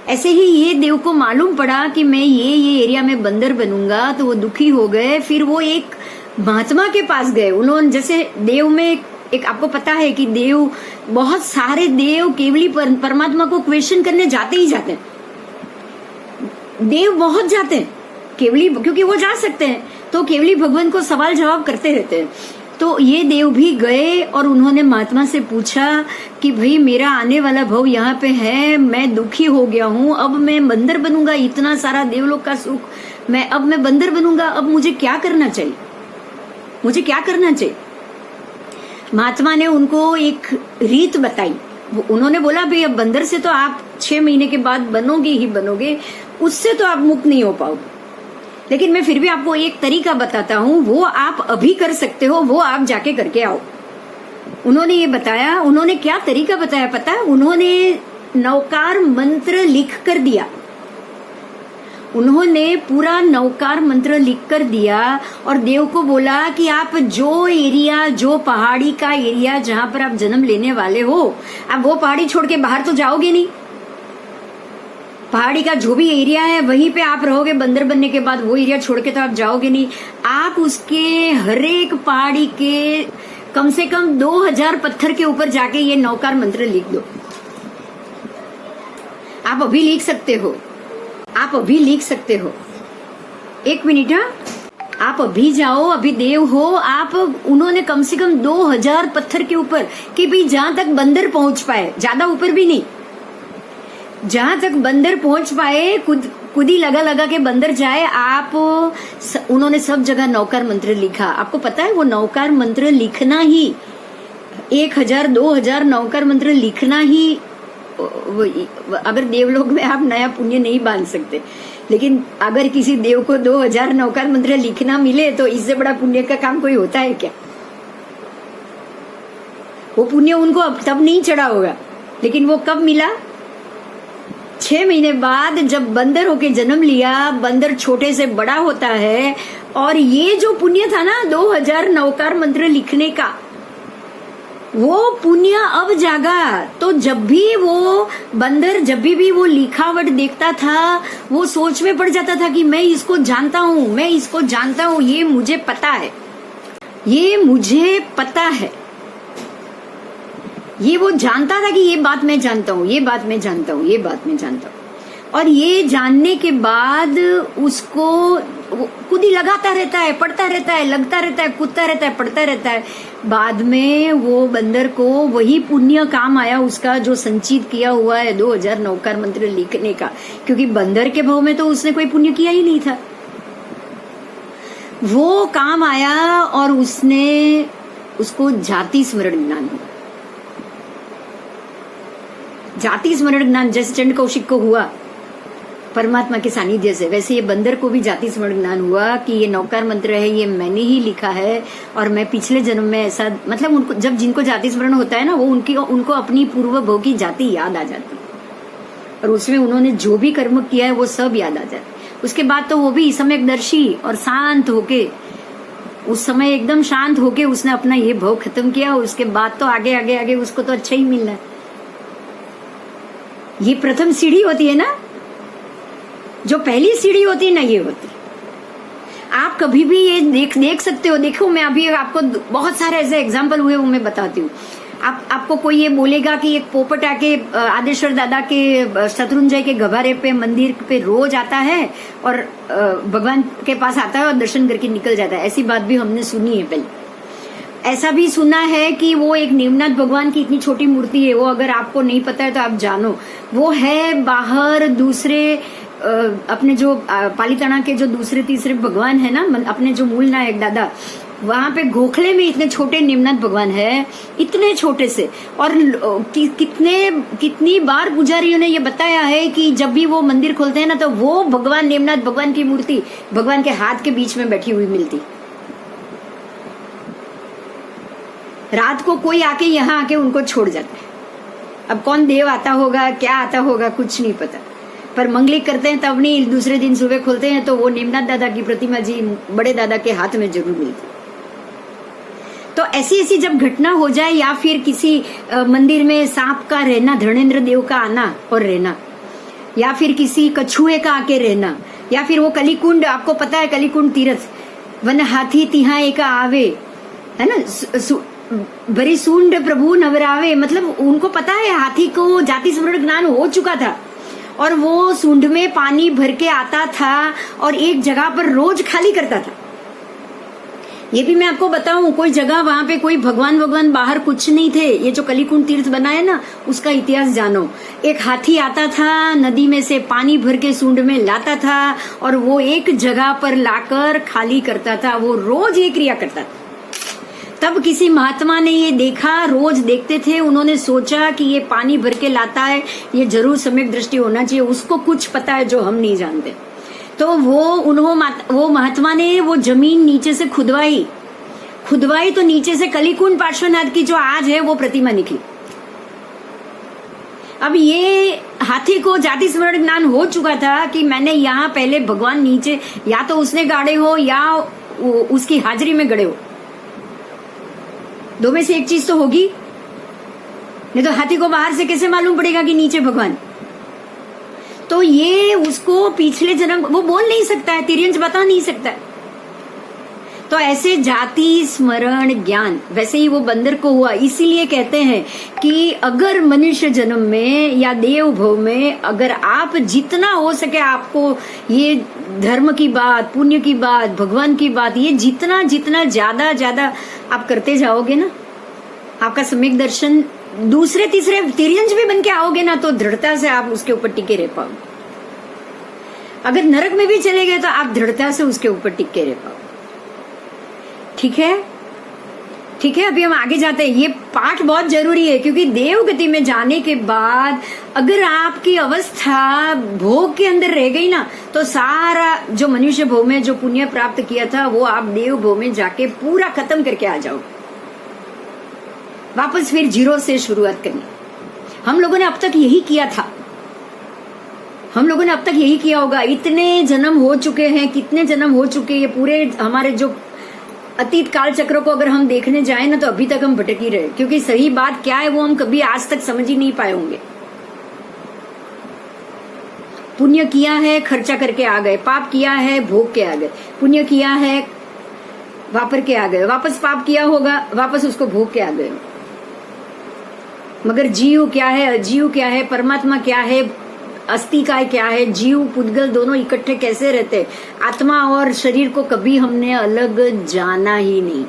ऐसे ही ये देव को मालूम पड़ा कि मैं ये एरिया में बंदर बनूंगा, तो वो दुखी हो गए। फिर वो एक महात्मा के पास गए। उन्होंने, जैसे देव में एक आपको पता है कि देव, बहुत सारे देव केवली परमात्मा को क्वेश्चन करने जाते ही जाते हैं। देव बहुत जाते हैं केवली, क्योंकि वो जा सकते हैं, तो केवली भगवान को सवाल जवाब करते रहते हैं। तो ये देव भी गए और उन्होंने महात्मा से पूछा कि भाई मेरा आने वाला भव यहाँ पे है, मैं दुखी हो गया हूँ, अब मैं बंदर बनूंगा, इतना सारा देवलोक का सुख, अब मैं बंदर बनूंगा, अब मुझे क्या करना चाहिए, मुझे क्या करना चाहिए। महात्मा ने उनको एक रीत बताई। उन्होंने बोला भाई अब बंदर से तो आप 6 महीने के बाद बनोगे ही बनोगे, उससे तो आप मुक्त नहीं हो पाओगे, लेकिन मैं फिर भी आपको एक तरीका बताता हूँ, वो आप अभी कर सकते हो, वो आप जाके करके आओ। उन्होंने ये बताया। उन्होंने क्या तरीका बताया पता है? उन्होंने नवकार मंत्र लिख कर दिया। उन्होंने पूरा नवकार मंत्र लिख कर दिया और देव को बोला कि आप जो एरिया, जो पहाड़ी का एरिया जहां पर आप जन्म लेने वाले हो, आप वो पहाड़ी छोड़ के बाहर तो जाओगे नहीं। पहाड़ी का जो भी एरिया है वहीं पे आप रहोगे, बंदर बनने के बाद वो एरिया छोड़ के तो आप जाओगे नहीं। आप उसके हर एक पहाड़ी के कम से कम 2000 पत्थर के ऊपर जाके ये नवकार मंत्र लिख दो। आप अभी लिख सकते हो, आप अभी लिख सकते हो। 1 मिनट, आप अभी जाओ, अभी देव हो आप। उन्होंने कम से कम 2000 पत्थर के ऊपर, कि भाई जहां तक बंदर पहुंच पाए, ज्यादा ऊपर भी नहीं, जहां तक बंदर पहुंच पाए, कुदी लगा के बंदर जाए, आप उन्होंने सब जगह नवकार मंत्र लिखा। आपको पता है वो नवकार मंत्र लिखना ही 1000 2000 नवकार मंत्र लिखना ही, अगर देवलोक में आप नया पुण्य नहीं बांध सकते, लेकिन अगर किसी देव को 2000 नवकार मंत्र लिखना मिले तो इससे बड़ा पुण्य का काम कोई होता है क्या? वो पुण्य उनको अब तब नहीं चढ़ा होगा, लेकिन वो कब मिला? 6 महीने बाद जब बंदर होके जन्म लिया। बंदर छोटे से बड़ा होता है, और ये जो पुण्य था ना 2000 नवकार मंत्र लिखने का, वो पुण्य अब जागा। तो जब भी वो बंदर, जब भी वो लिखावट देखता था, वो सोच में पड़ जाता था कि मैं इसको जानता हूँ, मैं इसको जानता हूँ, ये मुझे पता है, ये मुझे पता है। ये वो जानता था कि ये बात मैं जानता हूँ, ये बात मैं जानता हूँ, ये बात मैं जानता हूँ। और ये जानने के बाद उसको खुद ही लगाता रहता है, पढ़ता रहता है, लगता रहता है, कूदता रहता है, पढ़ता रहता है। बाद में वो बंदर को वही पुण्य काम आया उसका जो संचित किया हुआ है 2000 नौकार मंत्र लिखने का, क्योंकि बंदर के भाव में तो उसने कोई पुण्य किया ही नहीं था। वो काम आया और उसको जाति स्मरण ज्ञान हुआ। जाति स्मरण ज्ञान जैसे चंड कौशिक को हुआ परमात्मा के सानिध्य से, वैसे ये बंदर को भी जाति स्मरण ज्ञान हुआ कि ये नौकार मंत्र है, ये मैंने ही लिखा है और मैं पिछले जन्म में ऐसा, मतलब उनको जब जिनको जाति स्मरण होता है ना, वो उनको अपनी पूर्व भव की जाति याद आ जाती और उसमें उन्होंने जो भी कर्म किया है वो सब याद आ जाता। उसके बाद तो वो भी सम्यकदर्शी और शांत होके, उस समय एकदम शांत होके उसने अपना ये भव खत्म किया। उसके बाद तो आगे आगे आगे उसको तो अच्छा ही मिलना है। ये प्रथम सीढ़ी होती है ना, जो पहली सीढ़ी होती है ना, ये होती है। आप कभी भी ये देख सकते हो। देखो, मैं अभी आपको बहुत सारे ऐसे एग्जाम्पल हुए वो मैं बताती हूँ। आपको कोई ये बोलेगा कि एक पोपट आके आदेश्वर दादा के शत्रुंजय के गभारे पे मंदिर पे रोज आता है और भगवान के पास आता है और दर्शन करके निकल जाता है, ऐसी बात भी हमने सुनी है पहले। ऐसा भी सुना है कि वो एक नेमनाथ भगवान की इतनी छोटी मूर्ति है, वो अगर आपको नहीं पता है तो आप जानो, वो है बाहर दूसरे अपने जो पालीताना के जो दूसरे तीसरे भगवान है ना, अपने जो मूल नायक दादा, वहां पे गोखले में इतने छोटे नेमनाथ भगवान है, इतने छोटे से। और कितनी बार पुजारियों ने ये बताया है कि जब भी वो मंदिर खोलते हैं ना, तो वो भगवान नेमनाथ भगवान की मूर्ति भगवान के हाथ के बीच में बैठी हुई मिलती। रात को कोई आके यहाँ आके उनको छोड़ जाता है। अब कौन देव आता होगा, क्या आता होगा, कुछ नहीं पता, पर मंगलिक करते हैं तब नहीं, दूसरे दिन सुबह खोलते हैं तो वो नेमनाथ दादा की प्रतिमा जी बड़े दादा के हाथ में जरूर मिलती। तो ऐसी जब घटना हो जाए, या फिर किसी मंदिर में सांप का रहना, धर्मेंद्र देव का आना और रहना, या फिर किसी कछुए का आके रहना, या फिर वो कलिकुंड, आपको पता है कलिकुंड तीर्थ, वन हाथी तिहा एका आवे, है ना, बड़ी सूंड प्रभु नवरावे, मतलब उनको पता है हाथी को जाति स्मरण ज्ञान हो चुका था और वो सूंड में पानी भर के आता था और एक जगह पर रोज खाली करता था। ये भी मैं आपको बताऊं, कोई जगह वहां पे कोई भगवान बाहर कुछ नहीं थे। ये जो कलिकुंड तीर्थ बना है ना, उसका इतिहास जानो। एक हाथी आता था, नदी में से पानी भर के सूंड में लाता था और वो एक जगह पर लाकर खाली करता था। वो रोज ये क्रिया करता था। तब किसी महात्मा ने ये देखा, रोज देखते थे, उन्होंने सोचा कि ये पानी भर के लाता है, ये जरूर सम्यक दृष्टि होना चाहिए, उसको कुछ पता है जो हम नहीं जानते। तो वो महात्मा ने वो जमीन नीचे से खुदवाई तो नीचे से कलिकुंड पार्श्वनाथ की जो आज है वो प्रतिमा निकली। अब ये हाथी को जाति स्मरण ज्ञान हो चुका था कि मैंने यहाँ पहले भगवान नीचे या तो उसने गाड़े हो या उसकी हाजिरी में गड़े हो, दो में से एक चीज तो होगी, नहीं तो हाथी को बाहर से कैसे मालूम पड़ेगा कि नीचे भगवान। तो ये उसको पिछले जन्म वो बोल नहीं सकता है, तिर्यंच बता नहीं सकता है। तो ऐसे जाति स्मरण ज्ञान वैसे ही वो बंदर को हुआ। इसीलिए कहते हैं कि अगर मनुष्य जन्म में या देव भव में अगर आप जितना हो सके आपको ये धर्म की बात, पुण्य की बात, भगवान की बात, ये जितना जितना ज्यादा ज्यादा आप करते जाओगे ना, आपका सम्यक दर्शन दूसरे तीसरे तिर्यंच भी बन के आओगे ना, तो दृढ़ता से आप उसके ऊपर टिके रह पाओगे। अगर नरक में भी चले गए तो आप दृढ़ता से उसके ऊपर टिके रह पाओगे। ठीक है, अभी हम आगे जाते हैं। ये पाठ बहुत जरूरी है क्योंकि देव गति में जाने के बाद अगर आपकी अवस्था भोग के अंदर रह गई ना, तो सारा जो मनुष्य भोग में जो पुण्य प्राप्त किया था वो आप देव भोग में जाके पूरा खत्म करके आ जाओगे। वापस फिर जीरो से शुरुआत करनी। हम लोगों ने अब तक यही किया था, हम लोगों ने अब तक यही किया होगा। इतने जन्म हो चुके हैं, कितने जन्म हो चुके हैं, ये पूरे हमारे जो अतीत काल चक्र को अगर हम देखने जाए ना, तो अभी तक हम भटक ही रहे, क्योंकि सही बात क्या है वो हम कभी आज तक समझ ही नहीं पाए होंगे। पुण्य किया है, खर्चा करके आ गए, पाप किया है, भोग के आ गए, पुण्य किया है, वापर के आ गए, वापस पाप किया होगा, वापस उसको भोग के आ गए। मगर जीव क्या है, अजीव क्या है, परमात्मा क्या है, अस्थि काय क्या है, जीव पुद्गल दोनों इकट्ठे कैसे रहते, आत्मा और शरीर को कभी हमने अलग जाना ही नहीं।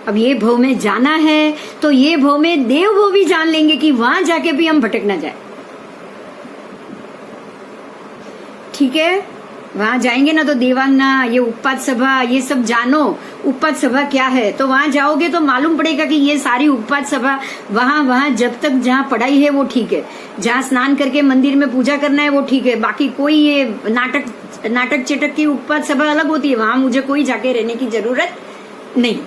अब ये भव में जाना है तो ये भव में देव भव भी जान लेंगे कि वहां जाके भी हम भटक ना जाए। ठीक है, वहां जाएंगे ना तो देवांगना, ये उत्पाद सभा, ये सब जानो उत्पाद सभा क्या है। तो वहां जाओगे तो मालूम पड़ेगा कि ये सारी उत्पाद सभा वहां जब तक जहां पढ़ाई है वो ठीक है, जहां स्नान करके मंदिर में पूजा करना है वो ठीक है, बाकी कोई ये नाटक चेटक की उत्पाद सभा अलग होती है, वहां मुझे कोई जाके रहने की जरूरत नहीं।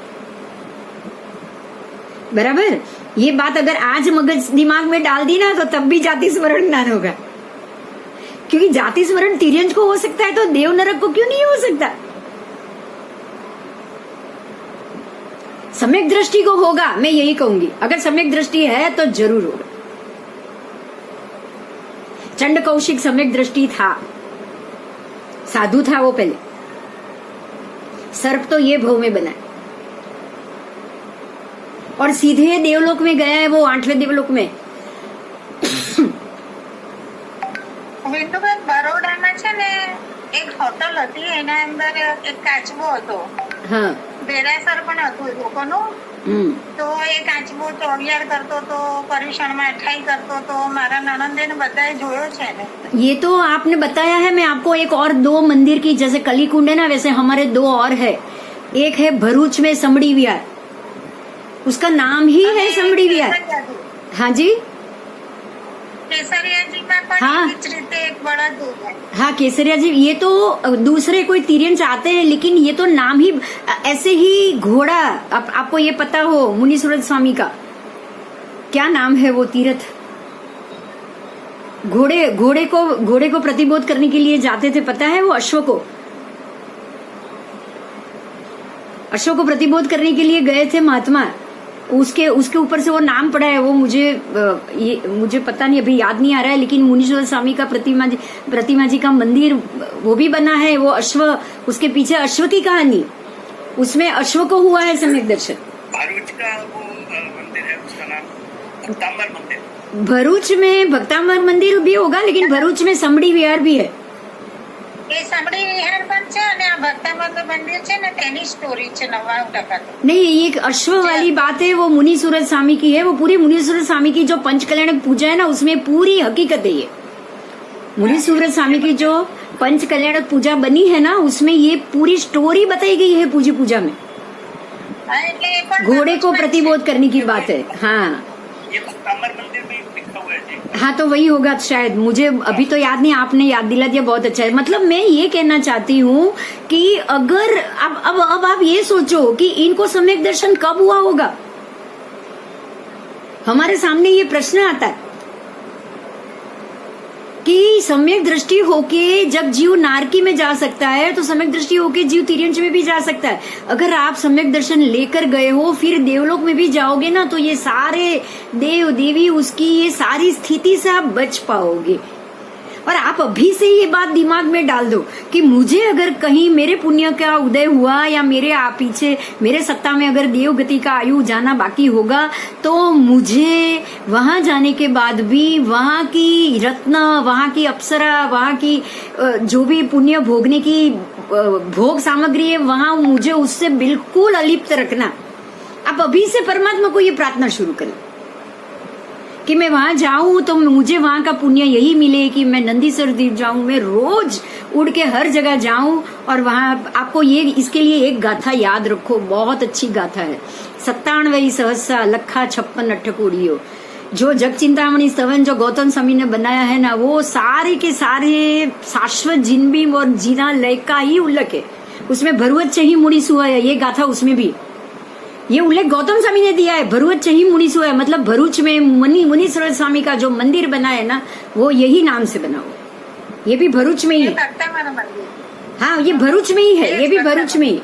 बराबर, ये बात अगर आज मगज दिमाग में डाल दी ना तो तब भी जाति स्मरण ज्ञान होगा, क्योंकि जाति स्मरण तिर्यंज को हो सकता है तो देव नरक को क्यों नहीं हो सकता। सम्यक दृष्टि को होगा, मैं यही कहूंगी, अगर सम्यक दृष्टि है तो जरूर होगा। चंड कौशिक सम्यक दृष्टि था, साधु था वो पहले, सर्प तो ये भव में बना है और सीधे देवलोक में गया है, वो 8वें देवलोक में। વિંડુબેન બરોડામાં છે ને એક હોટલ હતી, એના અંદર એક કાચબો હતો, હા, દેરાસર પણ હતું એ લોકોનું। તો એ કાચબો ચોવિયાર કરતો તો, પર્યુષણમાં અઠાઈ કરતો તો, મારા નણંદે ને બધાએ જોયો છે ને। ये तो आपने बताया है, मैं आपको एक और 2 मंदिर की, जैसे कलीकुंड है ना वैसे हमारे 2 और है। एक है भरूच में समड़ी विहार, उसका नाम ही है समड़ी विहार। हाँ जी, કેસરિયાજીમાં પણ हाँ। એવી જ રીતે એક બળદ હોય। हाँ केसरिया जी, ये तो दूसरे कोई तिर्यंच आते हैं, लेकिन ये तो नाम ही ऐसे ही घोड़ा, आपको ये पता हो मुनि सूरज स्वामी का क्या नाम है वो तीर्थ, घोड़े को प्रतिबोध करने के लिए जाते थे, पता है वो अश्व को प्रतिबोध करने के लिए गए थे महात्मा, उसके ऊपर से वो नाम पड़ा है, वो मुझे पता नहीं, अभी याद नहीं आ रहा है, लेकिन मुनीश्वर स्वामी का प्रतिमा जी का मंदिर वो भी बना है, वो अश्व, उसके पीछे अश्व की कहानी, उसमें अश्व को हुआ है सम्यक दर्शन। भरूच का वो मंदिर है, उसका नाम भक्तांबर मंदिर। भरूच में भक्तांबर मंदिर भी होगा, लेकिन भरूच में समड़ी विहार भी है। એ સમડી વિહાર પણ છે અને આ ભક્તાંબર મંદિર છે ને તેની સ્ટોરી છે 99%। नहीं, ये एक अश्व वाली बात है, वो मुनि सूरज स्वामी की है, वो पूरी मुनि सूरज स्वामी की जो पंचकल्याणक पूजा है ना उसमें पूरी हकीकत है। ये मुनि सूरज स्वामी की जो पंचकल्याणक पूजा बनी है ना उसमें ये पूरी स्टोरी बताई गई है पूजा में, એટલે એ પણ घोड़े को प्रतिबोध करने की बात है। हाँ ये भक्तांबर मंदिर में लिखा हुआ है जी। हाँ, तो वही होगा शायद, मुझे अभी तो याद नहीं, आपने याद दिला दिया, बहुत अच्छा है। मतलब मैं ये कहना चाहती हूँ कि अगर अब आप ये सोचो कि इनको सम्यक दर्शन कब हुआ होगा, हमारे सामने ये प्रश्न आता है कि सम्यक दृष्टि होके जब जीव नारकी में जा सकता है तो सम्यक दृष्टि होके जीव तिर्यंच में भी जा सकता है। अगर आप सम्यक दर्शन लेकर गए हो फिर देवलोक में भी जाओगे ना तो ये सारे देव देवी उसकी ये सारी स्थिति से आप बच पाओगे। और आप अभी से ये बात दिमाग में डाल दो कि मुझे अगर कहीं मेरे पुण्य का उदय हुआ या मेरे पीछे मेरे सत्ता में अगर देव गति का आयु जाना बाकी होगा तो मुझे वहां जाने के बाद भी वहां की रत्न, वहां की अप्सरा, वहां की जो भी पुण्य भोगने की भोग सामग्री है वहां मुझे उससे बिल्कुल अलिप्त रखना। आप अभी से परमात्मा को ये प्रार्थना शुरू करें कि मैं वहां जाऊं तो मुझे वहां का पुण्य यही मिले कि मैं नंदीसर द्वीप जाऊं, मैं रोज उड़ के हर जगह जाऊं। और वहां आपको ये इसके लिए एक गाथा याद रखो, बहुत अच्छी गाथा है, 97 सहस्रा लखा 56 अट्ठकोड़ियों। जो जग चिंतामणि स्तवन जो गौतम स्वामी ने बनाया है ना वो सारे के सारे शाश्वत जिनबीम और जीना लय का ही उल्लेख है। उसमें भरुवत चही मुड़ी सुहा है, ये गाथा उसमें भी ये उल्लेख गौतम स्वामी ने दिया है। भरुवत चही मुनि सुहा है मतलब भरूच में मुनि सूरज स्वामी का जो मंदिर बना है ना वो यही नाम से बना हुआ, ये भी भरूच में ही है। हाँ ये भरूच में ही है, ये भी भरूच में ही।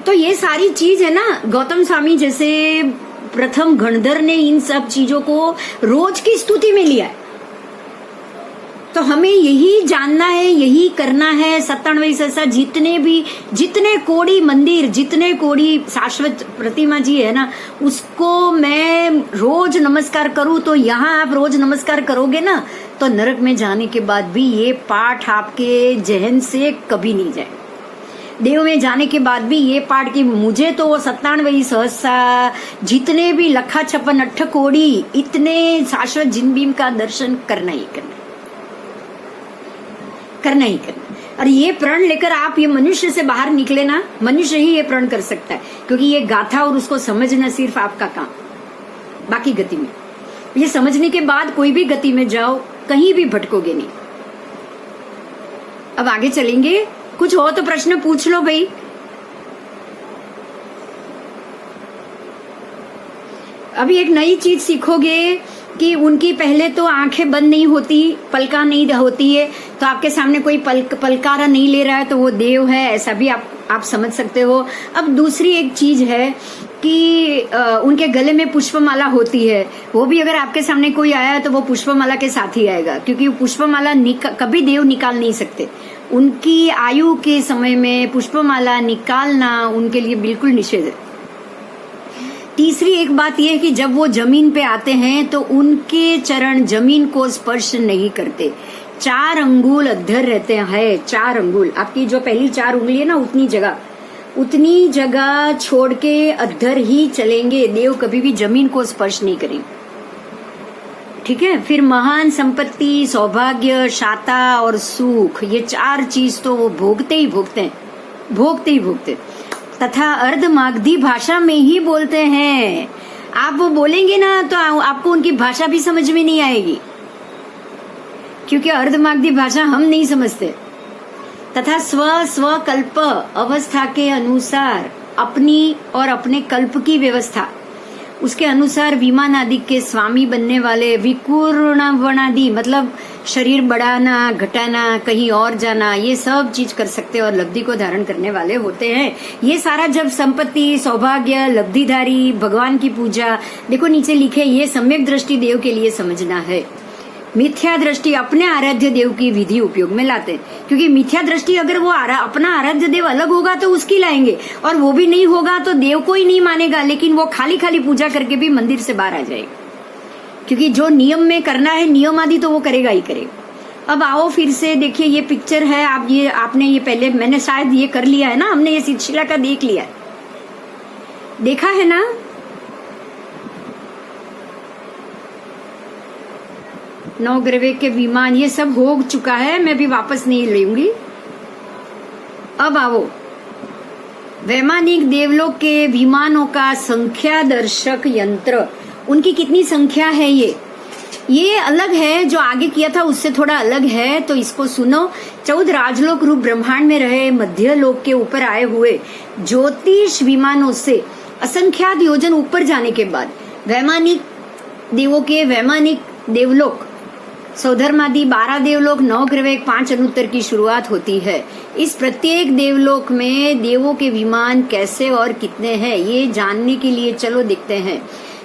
तो ये सारी चीज है ना, गौतम स्वामी जैसे प्रथम गणधर ने इन सब चीजों को रोज की स्तुति में लिया है। तो हमें यही जानना है, यही करना है। 97 सहसा जितने कोड़ी मंदिर, जितने कोड़ी शाश्वत प्रतिमा जी है ना, उसको मैं रोज नमस्कार करूं, तो यहाँ आप रोज नमस्कार करोगे ना, तो नरक में जाने के बाद भी ये पाठ आपके जहन से कभी नहीं जाए। देव में जाने के बाद भी ये पाठ कि मुझे तो 97 सहसा जितने भी लखा 56 अट्ठ कोड़ी इतने शाश्वत जिन भीम का दर्शन करना ही करना ही करना। और ये प्रण लेकर आप ये मनुष्य से बाहर निकले ना, मनुष्य ही ये प्रण कर सकता है, क्योंकि ये गाथा और उसको समझना सिर्फ आपका काम। बाकी गति में ये समझने के बाद कोई भी गति में जाओ, कहीं भी भटकोगे नहीं। अब आगे चलेंगे। कुछ हो तो प्रश्न पूछ लो भाई। अभी एक नई चीज सीखोगे कि उनकी पहले तो आंखें बंद नहीं होती, पलका नहीं होती है, तो आपके सामने कोई पलकारा नहीं ले रहा है तो वो देव है, ऐसा भी आप समझ सकते हो। अब दूसरी एक चीज है कि उनके गले में पुष्पमाला होती है, वो भी अगर आपके सामने कोई आया तो वो पुष्पमाला के साथ ही आएगा, क्योंकि पुष्पमाला कभी देव निकाल नहीं सकते। उनकी आयु के समय में पुष्पमाला निकालना उनके लिए बिल्कुल निषेध है। तीसरी एक बात यह है कि जब वो जमीन पे आते हैं तो उनके चरण जमीन को स्पर्श नहीं करते। 4 अंगुल अद्धर रहते हैं, 4 अंगुल। आपकी जो पहली 4 उंगली है ना, उतनी जगह छोड़ के अद्धर ही चलेंगे। देव कभी भी जमीन को स्पर्श नहीं करेंगे, ठीक है। फिर महान संपत्ति, सौभाग्य, शाता और सुख, ये 4 चीज तो वो भोगते ही भोगते तथा अर्धमागधी भाषा में ही बोलते हैं। आप वो बोलेंगे ना तो आपको उनकी भाषा भी समझ में नहीं आएगी, क्योंकि अर्धमागधी भाषा हम नहीं समझते। तथा स्वकल्प अवस्था के अनुसार अपनी और अपने कल्प की व्यवस्था, उसके अनुसार विमान आदि के स्वामी बनने वाले, विकूर्णवनादि मतलब शरीर बढ़ाना घटाना, कहीं और जाना, ये सब चीज कर सकते और लब्धि को धारण करने वाले होते हैं। ये सारा जब संपत्ति, सौभाग्य, लब्धिधारी, भगवान की पूजा, देखो नीचे लिखे, ये सम्यक दृष्टि देव के लिए समझना है। मिथ्या दृष्टि अपने आराध्य देव की विधि उपयोग में लाते हैं, क्योंकि मिथ्या दृष्टि अगर वो अपना आराध्य देव अलग होगा तो उसकी लाएंगे, और वो भी नहीं होगा तो देव को ही नहीं मानेगा, लेकिन वो खाली पूजा करके भी मंदिर से बाहर आ जाएगा, क्योंकि जो नियम में करना है, नियम आदि तो वो करेगा ही करेगा। अब आओ फिर से देखिए, ये पिक्चर है, आपने ये पहले, मैंने शायद ये कर लिया है ना, हमने ये शिला का देख लिया है, देखा है ना। नवग्रह के विमान, ये सब हो चुका है, मैं भी वापस नहीं लूंगी। अब आओ, वैमानिक देवलोक के विमानों का संख्या दर्शक यंत्र, उनकी कितनी संख्या है ये अलग है, जो आगे किया था उससे थोड़ा अलग है, तो इसको सुनो। 14 राजलोक रूप ब्रह्मांड में रहे मध्य लोक के ऊपर आए हुए ज्योतिष विमानों से असंख्यात योजन ऊपर जाने के बाद वैमानिक देवों के वैमानिक देवलोक, सौधर्मादि 12 देवलोक, 9 ग्रह, 5 अनुत्तर की शुरुआत होती है। इस प्रत्येक देवलोक में देवों के विमान कैसे और कितने हैं, ये जानने के लिए चलो देखते हैं।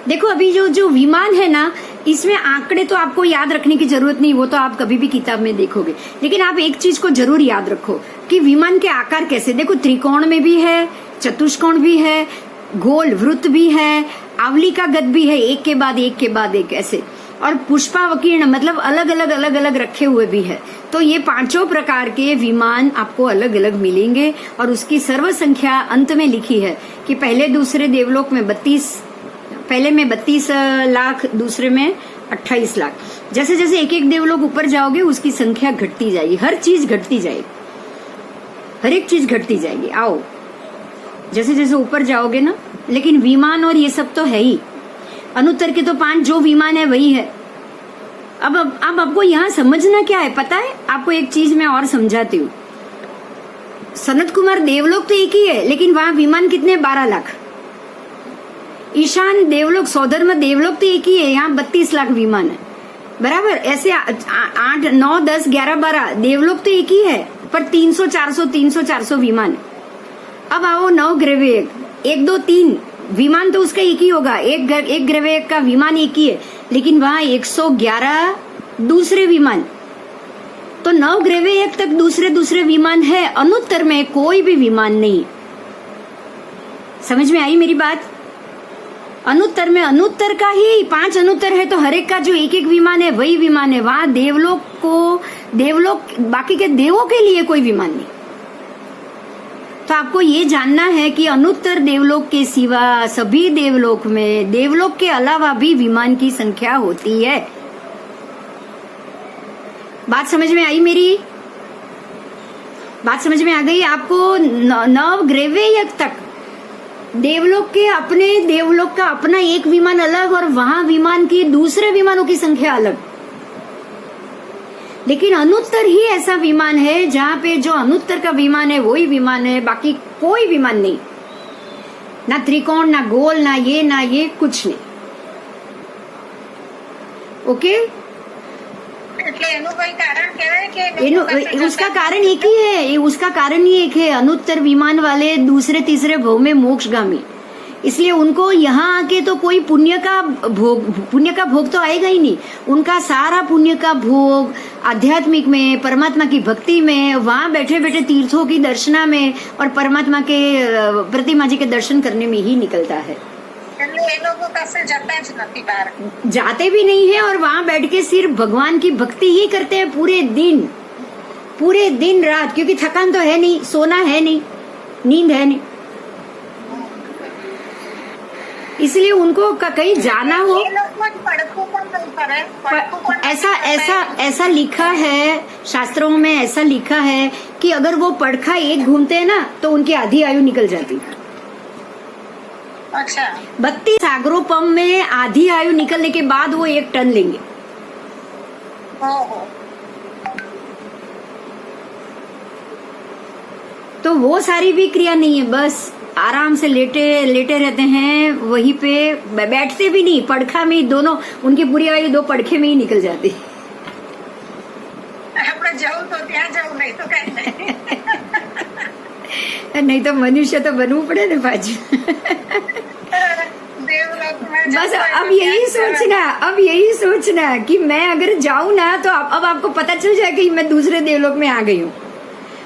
देखो, अभी जो विमान है ना, इसमें आंकड़े तो आपको याद रखने की जरूरत नहीं, वो तो आप कभी भी किताब में देखोगे, लेकिन आप एक चीज को जरूर याद रखो कि विमान के आकार कैसे। देखो, त्रिकोण में भी है, चतुष्कोण भी है, गोल वृत्त भी है, आवली का गद भी है, एक के बाद एक ऐसे, और पुष्पावकीर्ण मतलब अलग अलग रखे हुए भी है। तो ये 5 प्रकार के विमान आपको अलग अलग मिलेंगे, और उसकी सर्व संख्या अंत में लिखी है कि पहले दूसरे देवलोक में 32, पहले में 32 लाख, दूसरे में 28 लाख। जैसे जैसे एक देवलोक ऊपर जाओगे उसकी संख्या घटती जाएगी, हर चीज घटती जाएगी, हर एक चीज घटती जाएगी। आओ, जैसे जैसे ऊपर जाओगे ना, लेकिन विमान और ये सब तो है ही, अनुत्तर के तो 5 जो विमान है वही है। अब आपको यहाँ समझना क्या है पता है, आपको एक चीज मैं और समझाती हूँ। सनत कुमार देवलोक तो एक ही है, लेकिन वहां विमान कितने, 12 लाख। ईशान देवलोक, सौधर्म देवलोक तो एक ही है, यहाँ 32 लाख विमान है, बराबर। ऐसे 8, 9, 10, 11, 12 देवलोक तो एक ही है, पर 300, 400 विमान। अब आओ 9 ग्रह, 1, 2, 3 विमान तो उसका एक ही होगा, एक ग्रह का विमान एक ही है, लेकिन वहां 111 दूसरे विमान, तो नवग्रहवेयक तक दूसरे विमान है, अनुत्तर में कोई भी विमान नहीं। समझ में आई मेरी बात? अनुत्तर में अनुत्तर का ही 5 अनुत्तर है, तो हर एक का जो एक विमान है वही विमान है। वहां देवलोक बाकी के देवों के लिए कोई विमान नहीं। तो आपको ये जानना है कि अनुत्तर देवलोक के सिवा सभी देवलोक में देवलोक के अलावा भी विमान की संख्या होती है। बात समझ में आई मेरी? बात समझ में आ गई आपको? नवग्रहवेयक तक देवलोक का अपना एक विमान अलग और वहां विमान की दूसरे विमानों की संख्या अलग। लेकिन अनुत्तर ही ऐसा विमान है जहां पे जो अनुत्तर का विमान है वही विमान है, बाकी कोई विमान नहीं। ना त्रिकोण, ना गोल, ना ये कुछ नहीं। ओके? એટલે એનું કોઈ કારણ કહેવાય કે उसका कारण एक ही है, उसका कारण ही एक है। अनुत्तर विमान वाले दूसरे तीसरे भव में मोक्षगामी, इसलिए उनको यहाँ आके तो कोई पुण्य का भोग तो आएगा ही नहीं। उनका सारा पुण्य का भोग आध्यात्मिक में, परमात्मा की भक्ति में, वहां बैठे बैठे तीर्थों की दर्शना में और परमात्मा के प्रतिमा जी के दर्शन करने में ही निकलता है। એટલે એ લોકો પાસે જતા જ નથી બહાર। जाते भी नहीं है और वहां बैठ के सिर्फ भगवान की भक्ति ही करते हैं पूरे दिन रात, क्योंकि थकान तो है नहीं, सोना है नहीं, नींद है नहीं, इसलिए उनको कहीं जाना हो। એ લોકો જ પડખું પણ નહીં કરે, પડખું પણ ऐसा लिखा है शास्त्रों में, ऐसा लिखा है कि अगर वो पड़खा एक घूमते हैं ना तो उनकी आधी आयु निकल जाती। अच्छा 32 सागरोपम में आधी आयु निकलने के बाद वो 1 टन लेंगे। ओहो तो वो सारी भी क्रिया नहीं है, बस आराम से लेटे रहते हैं, वहीं पे बैठते भी नहीं, पड़खा में ही दोनों, उनकी पूरी आयु 2 पड़खे में ही निकल जाती। આપણે જવું તો ત્યાં જવું, નહીં તો કઈ નહીં। नहीं तो मनुष्य तो बनવું પડે ને પાછું। દેવલોકમાં बस જવું હોય अब તો यही सोचना कि मैं अगर जाऊं ना तो अब आपको पता चल जाए कि मैं दूसरे देवलोक में आ गई हूँ।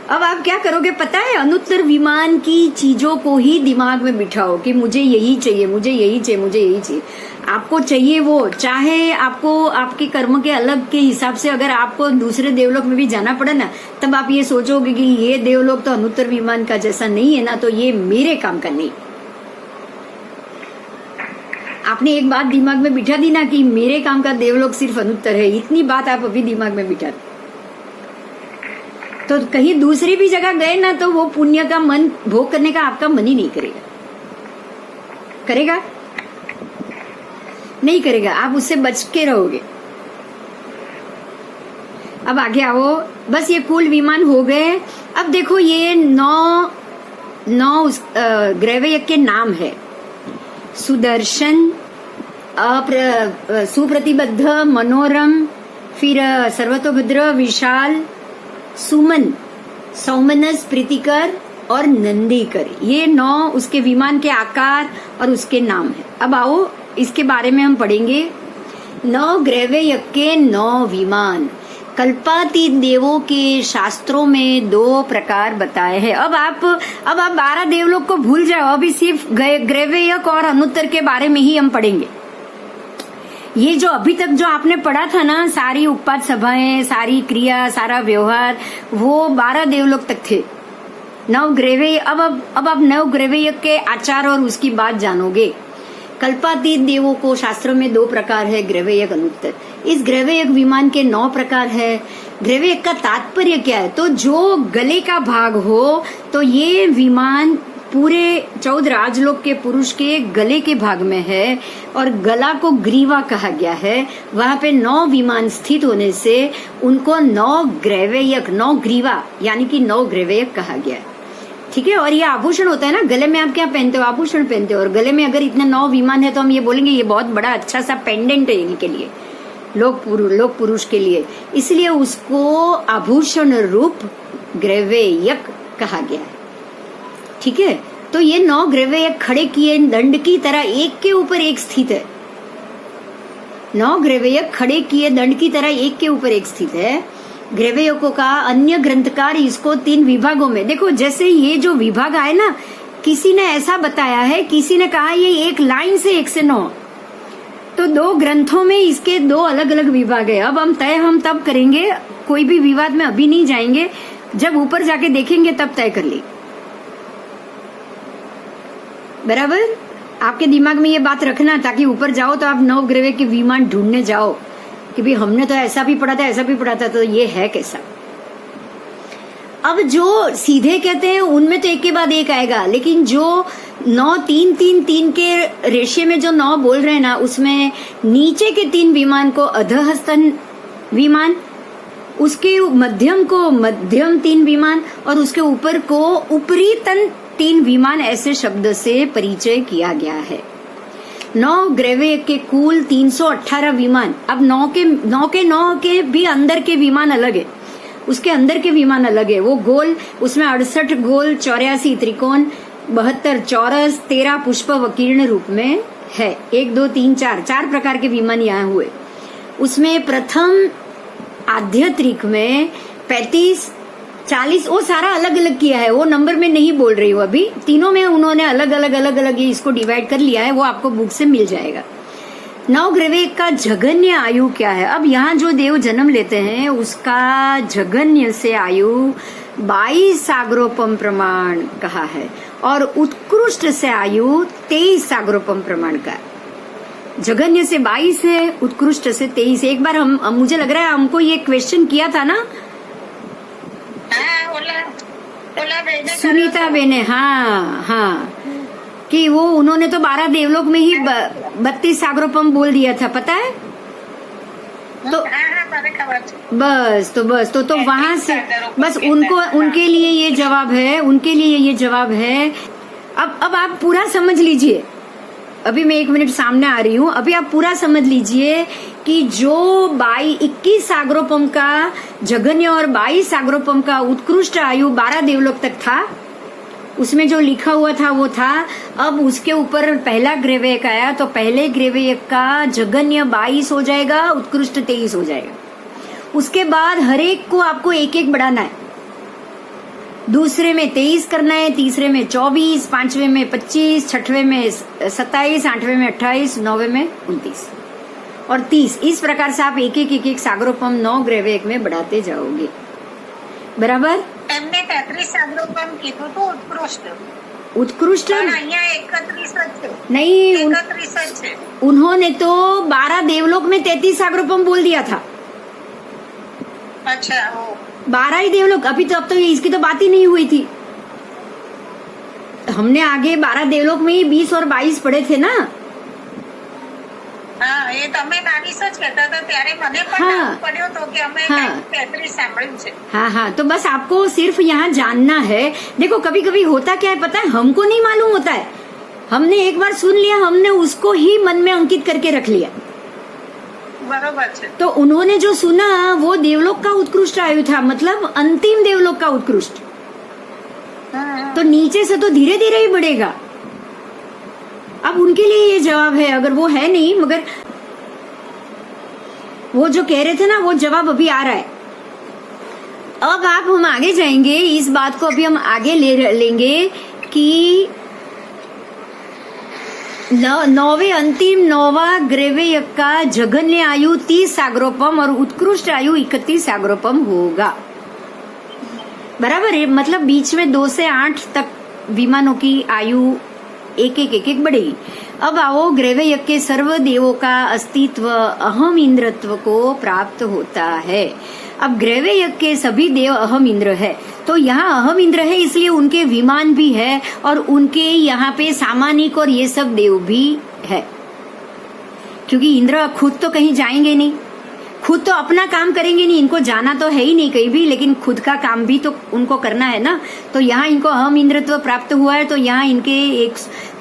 अब आप क्या करोगे पता है? अनुत्तर विमान की चीजों को ही दिमाग में बिठाओ कि मुझे यही चाहिए, मुझे यही चाहिए, मुझे यही चाहिए। आपको चाहिए वो, चाहे आपको आपके कर्म के अलग के हिसाब से अगर आपको दूसरे देवलोक में भी जाना पड़े ना, तब आप ये सोचोगे कि ये देवलोक तो अनुत्तर विमान का जैसा नहीं है ना, तो ये मेरे काम का नहीं। आपने एक बात दिमाग में बिठा दी ना कि मेरे काम का देवलोक सिर्फ अनुत्तर है, इतनी बात आप अभी दिमाग में बिठा दी, तो कहीं दूसरी भी जगह गए ना तो वो पुण्य का मन भोग करने का आपका मन ही नहीं करेगा। नहीं करेगा, आप उससे बच के रहोगे। अब आगे आओ, बस ये कुल विमान हो गए। अब देखो ये 9 ग्रहवेयक के नाम है। सुदर्शन, सुप्रतिबद्ध, मनोरम, फिर सर्वतोभद्र, विशाल, सुमन, सौमनस, प्रीतिकर और नंदीकर, ये 9 उसके विमान के आकार और उसके नाम है। अब आओ इसके बारे में हम पढ़ेंगे। 9 ग्रहवेयक के 9 विमान कल्पातीत देवों के शास्त्रों में 2 प्रकार बताए हैं। अब आप 12 देवलोक को भूल जाओ, अभी सिर्फ ग्रहवेयक और अनुत्तर के बारे में ही हम पढ़ेंगे। ये जो अभी तक जो आपने पढ़ा था ना, सारी उत्पाद सभाएं, सारी क्रिया, सारा व्यवहार, वो 12 देवलोक तक थे। 9 ग्रहवेयक, अब आप 9 ग्रहवेयक के आचार और उसकी बात जानोगे। कल्पातीत देवों को शास्त्रों में 2 प्रकार है, ग्रहवेयक, अनुत्तर। इस ग्रहवेयक विमान के 9 प्रकार है। ग्रहवेयक का तात्पर्य क्या है? तो जो गले का भाग हो, तो ये विमान पूरे 14 राजलोक के पुरुष के गले के भाग में है और गला को ग्रीवा कहा गया है। वहां पे 9 विमान स्थित होने से उनको 9 ग्रहवेयक, 9 ग्रीवा यानी कि 9 ग्रहवेयक कहा गया है। ठीक है। और ये आभूषण होता है ना, गले में आप क्या पहनते हो? आभूषण पहनते हो। और गले में अगर इतने 9 विमान है तो हम ये बोलेंगे ये बहुत बड़ा अच्छा सा पेंडेंट है इनके लिए, लोक पुरुष के लिए, इसलिए उसको आभूषण रूप ग्रहवेयक कहा गया है। ठीक है। तो ये 9 ग्रहवेयक खड़े किए दंड की तरह एक के ऊपर एक स्थित है। 9 ग्रहवेयक खड़े किए दंड की तरह एक के ऊपर एक स्थित है। ग्रेवयोको का अन्य ग्रंथकार इसको 3 विभागों में, देखो जैसे ये जो विभाग आए ना, किसी ने ऐसा बताया है, किसी ने कहा ये एक लाइन से 1 से 9, तो 2 ग्रंथों में इसके 2 अलग अलग विभाग है। अब हम तब करेंगे, कोई भी विवाद में अभी नहीं जाएंगे, जब ऊपर जाके देखेंगे तब तय कर ले। बराबर, आपके दिमाग में ये बात रखना, ताकि ऊपर जाओ तो आप नवग्रह के विमान ढूंढने जाओ कि भाई हमने तो ऐसा भी पढ़ा था, ऐसा भी पढ़ा था, तो ये है कैसा। अब जो सीधे कहते हैं उनमें तो एक के बाद एक आएगा, लेकिन जो 9 3 3 3 के रेशे में जो 9 बोल रहे हैं ना, उसमें नीचे के 3 विमान को अधहस्तन विमान, उसके मध्यम को मध्यम 3 विमान, और उसके ऊपर को ऊपरी तन 3 विमान, ऐसे शब्द से परिचय किया गया है। 9 ग्रह के कुल 318 विमान। अब 9 के भी अंदर के विमान अलग है, उसके अंदर के विमान अलग है। वो गोल, उसमें 68 गोल, 84 त्रिकोण, 72 चौरस, 13 पुष्प वकीर्ण रूप में है। 1 2 3 4 प्रकार के विमान यहाँ हुए। उसमें प्रथम आध्यात्रिक में 35 40 वो सारा अलग अलग किया है, वो नंबर में नहीं बोल रही हूँ अभी। तीनों में उन्होंने अलग अलग ये इसको डिवाइड कर लिया है, वो आपको बुक से मिल जाएगा। नवग्रह का जघन्य आयु क्या है? अब यहाँ जो देव जन्म लेते हैं उसका जघन्य से आयु 22 सागरोपम प्रमाण कहा है, और उत्कृष्ट से आयु 23 सागरोपम प्रमाण का। जघन्य से 22 है, उत्कृष्ट से 23। एक बार मुझे लग रहा है हमको ये क्वेश्चन किया था ना सुनीता बेने, हाँ, कि वो उन्होंने तो 12 देवलोक में ही 32 सागरोपम बोल दिया था, पता है? तो बस तो वहां से बस उनके लिए ये जवाब है, अब आप पूरा समझ लीजिए। अभी मैं 1 मिनट सामने आ रही हूँ, अभी आप पूरा समझ लीजिए कि जो 21 सागरोपम का जघन्य और 22 सागरोपम का उत्कृष्ट आयु 12 देवलोक तक था, उसमें जो लिखा हुआ था वो था। अब उसके ऊपर पहला ग्रहवेक आया, तो पहले ग्रहवेक का जघन्य 22 हो जाएगा, उत्कृष्ट 23 हो जाएगा। उसके बाद हर एक को आपको एक एक बढ़ाना है। दूसरे में 23 करना है, तीसरे में 24, 5वें में 25, 6वें में 27, 8वें में 28, 9वें में 29 और 30। इस प्रकार से आप एक एक सागरोपम 9 ग्रहवेक में बढ़ाते जाओगे। बराबर? એમને 33 સાગરોપમ કીધું તો उत्कृष्ट પણ અહીંયા 31 જ છે। नहीं, 31 જ છે। उन्होंने तो 12 देवलोक में 33 सागरोपम बोल दिया था। अच्छा, 12 ही देवलोक। अब तो इसकी तो बात ही नहीं हुई थी। हमने आगे 12 देवलोक में ही 20 और 22 पढ़े थे ना। હા, એ તમે 22 જ કહેતા હતા ત્યારે મને પણ ડાઉટ પડ્યો તો કે અમે 33 સાંભળ્યું છે। हाँ, तो बस आपको सिर्फ यहाँ जानना है। देखो कभी कभी होता क्या है पता है, हमको नहीं मालूम होता है। हमने एक बार सुन लिया, हमने उसको ही मन में अंकित करके रख लिया। बरोबर છે। तो उन्होंने जो सुना वो देवलोक का उत्कृष्ट आयु था, मतलब अंतिम देवलोक का उत्कृष्ट। तो नीचे से तो धीरे धीरे ही बढ़ेगा। अब उनके लिए ये जवाब है, अगर वो है नहीं, मगर वो जो कह रहे थे ना वो जवाब अभी आ रहा है। अब हम आगे जाएंगे, इस बात को अभी हम आगे लेंगे कि 9वें अंतिम 9वां ग्रहवेक का जघन्य आयु 30 सागरोपम और उत्कृष्ट आयु 31 सागरोपम होगा। बराबर है, मतलब बीच में 2 से 8 तक विमानों की आयु एक बढ़ेगी। अब आओ, ग्रहवेक के सर्व देवों का अस्तित्व अहम इंद्रत्व को प्राप्त होता है। अब ग्रहवेक के सभी देव अहम इंद्र है, तो यहाँ अहम इंद्र है इसलिए उनके विमान भी है और उनके यहाँ पे सामानिक और ये सब देव भी है। क्योंकि इंद्र खुद तो कहीं जाएंगे नहीं, खुद तो अपना काम करेंगे नहीं, इनको जाना तो है ही नहीं कहीं भी, लेकिन खुद का काम भी तो उनको करना है ना। तो यहाँ इनको अहम इंद्रत्व प्राप्त हुआ है, तो यहाँ इनके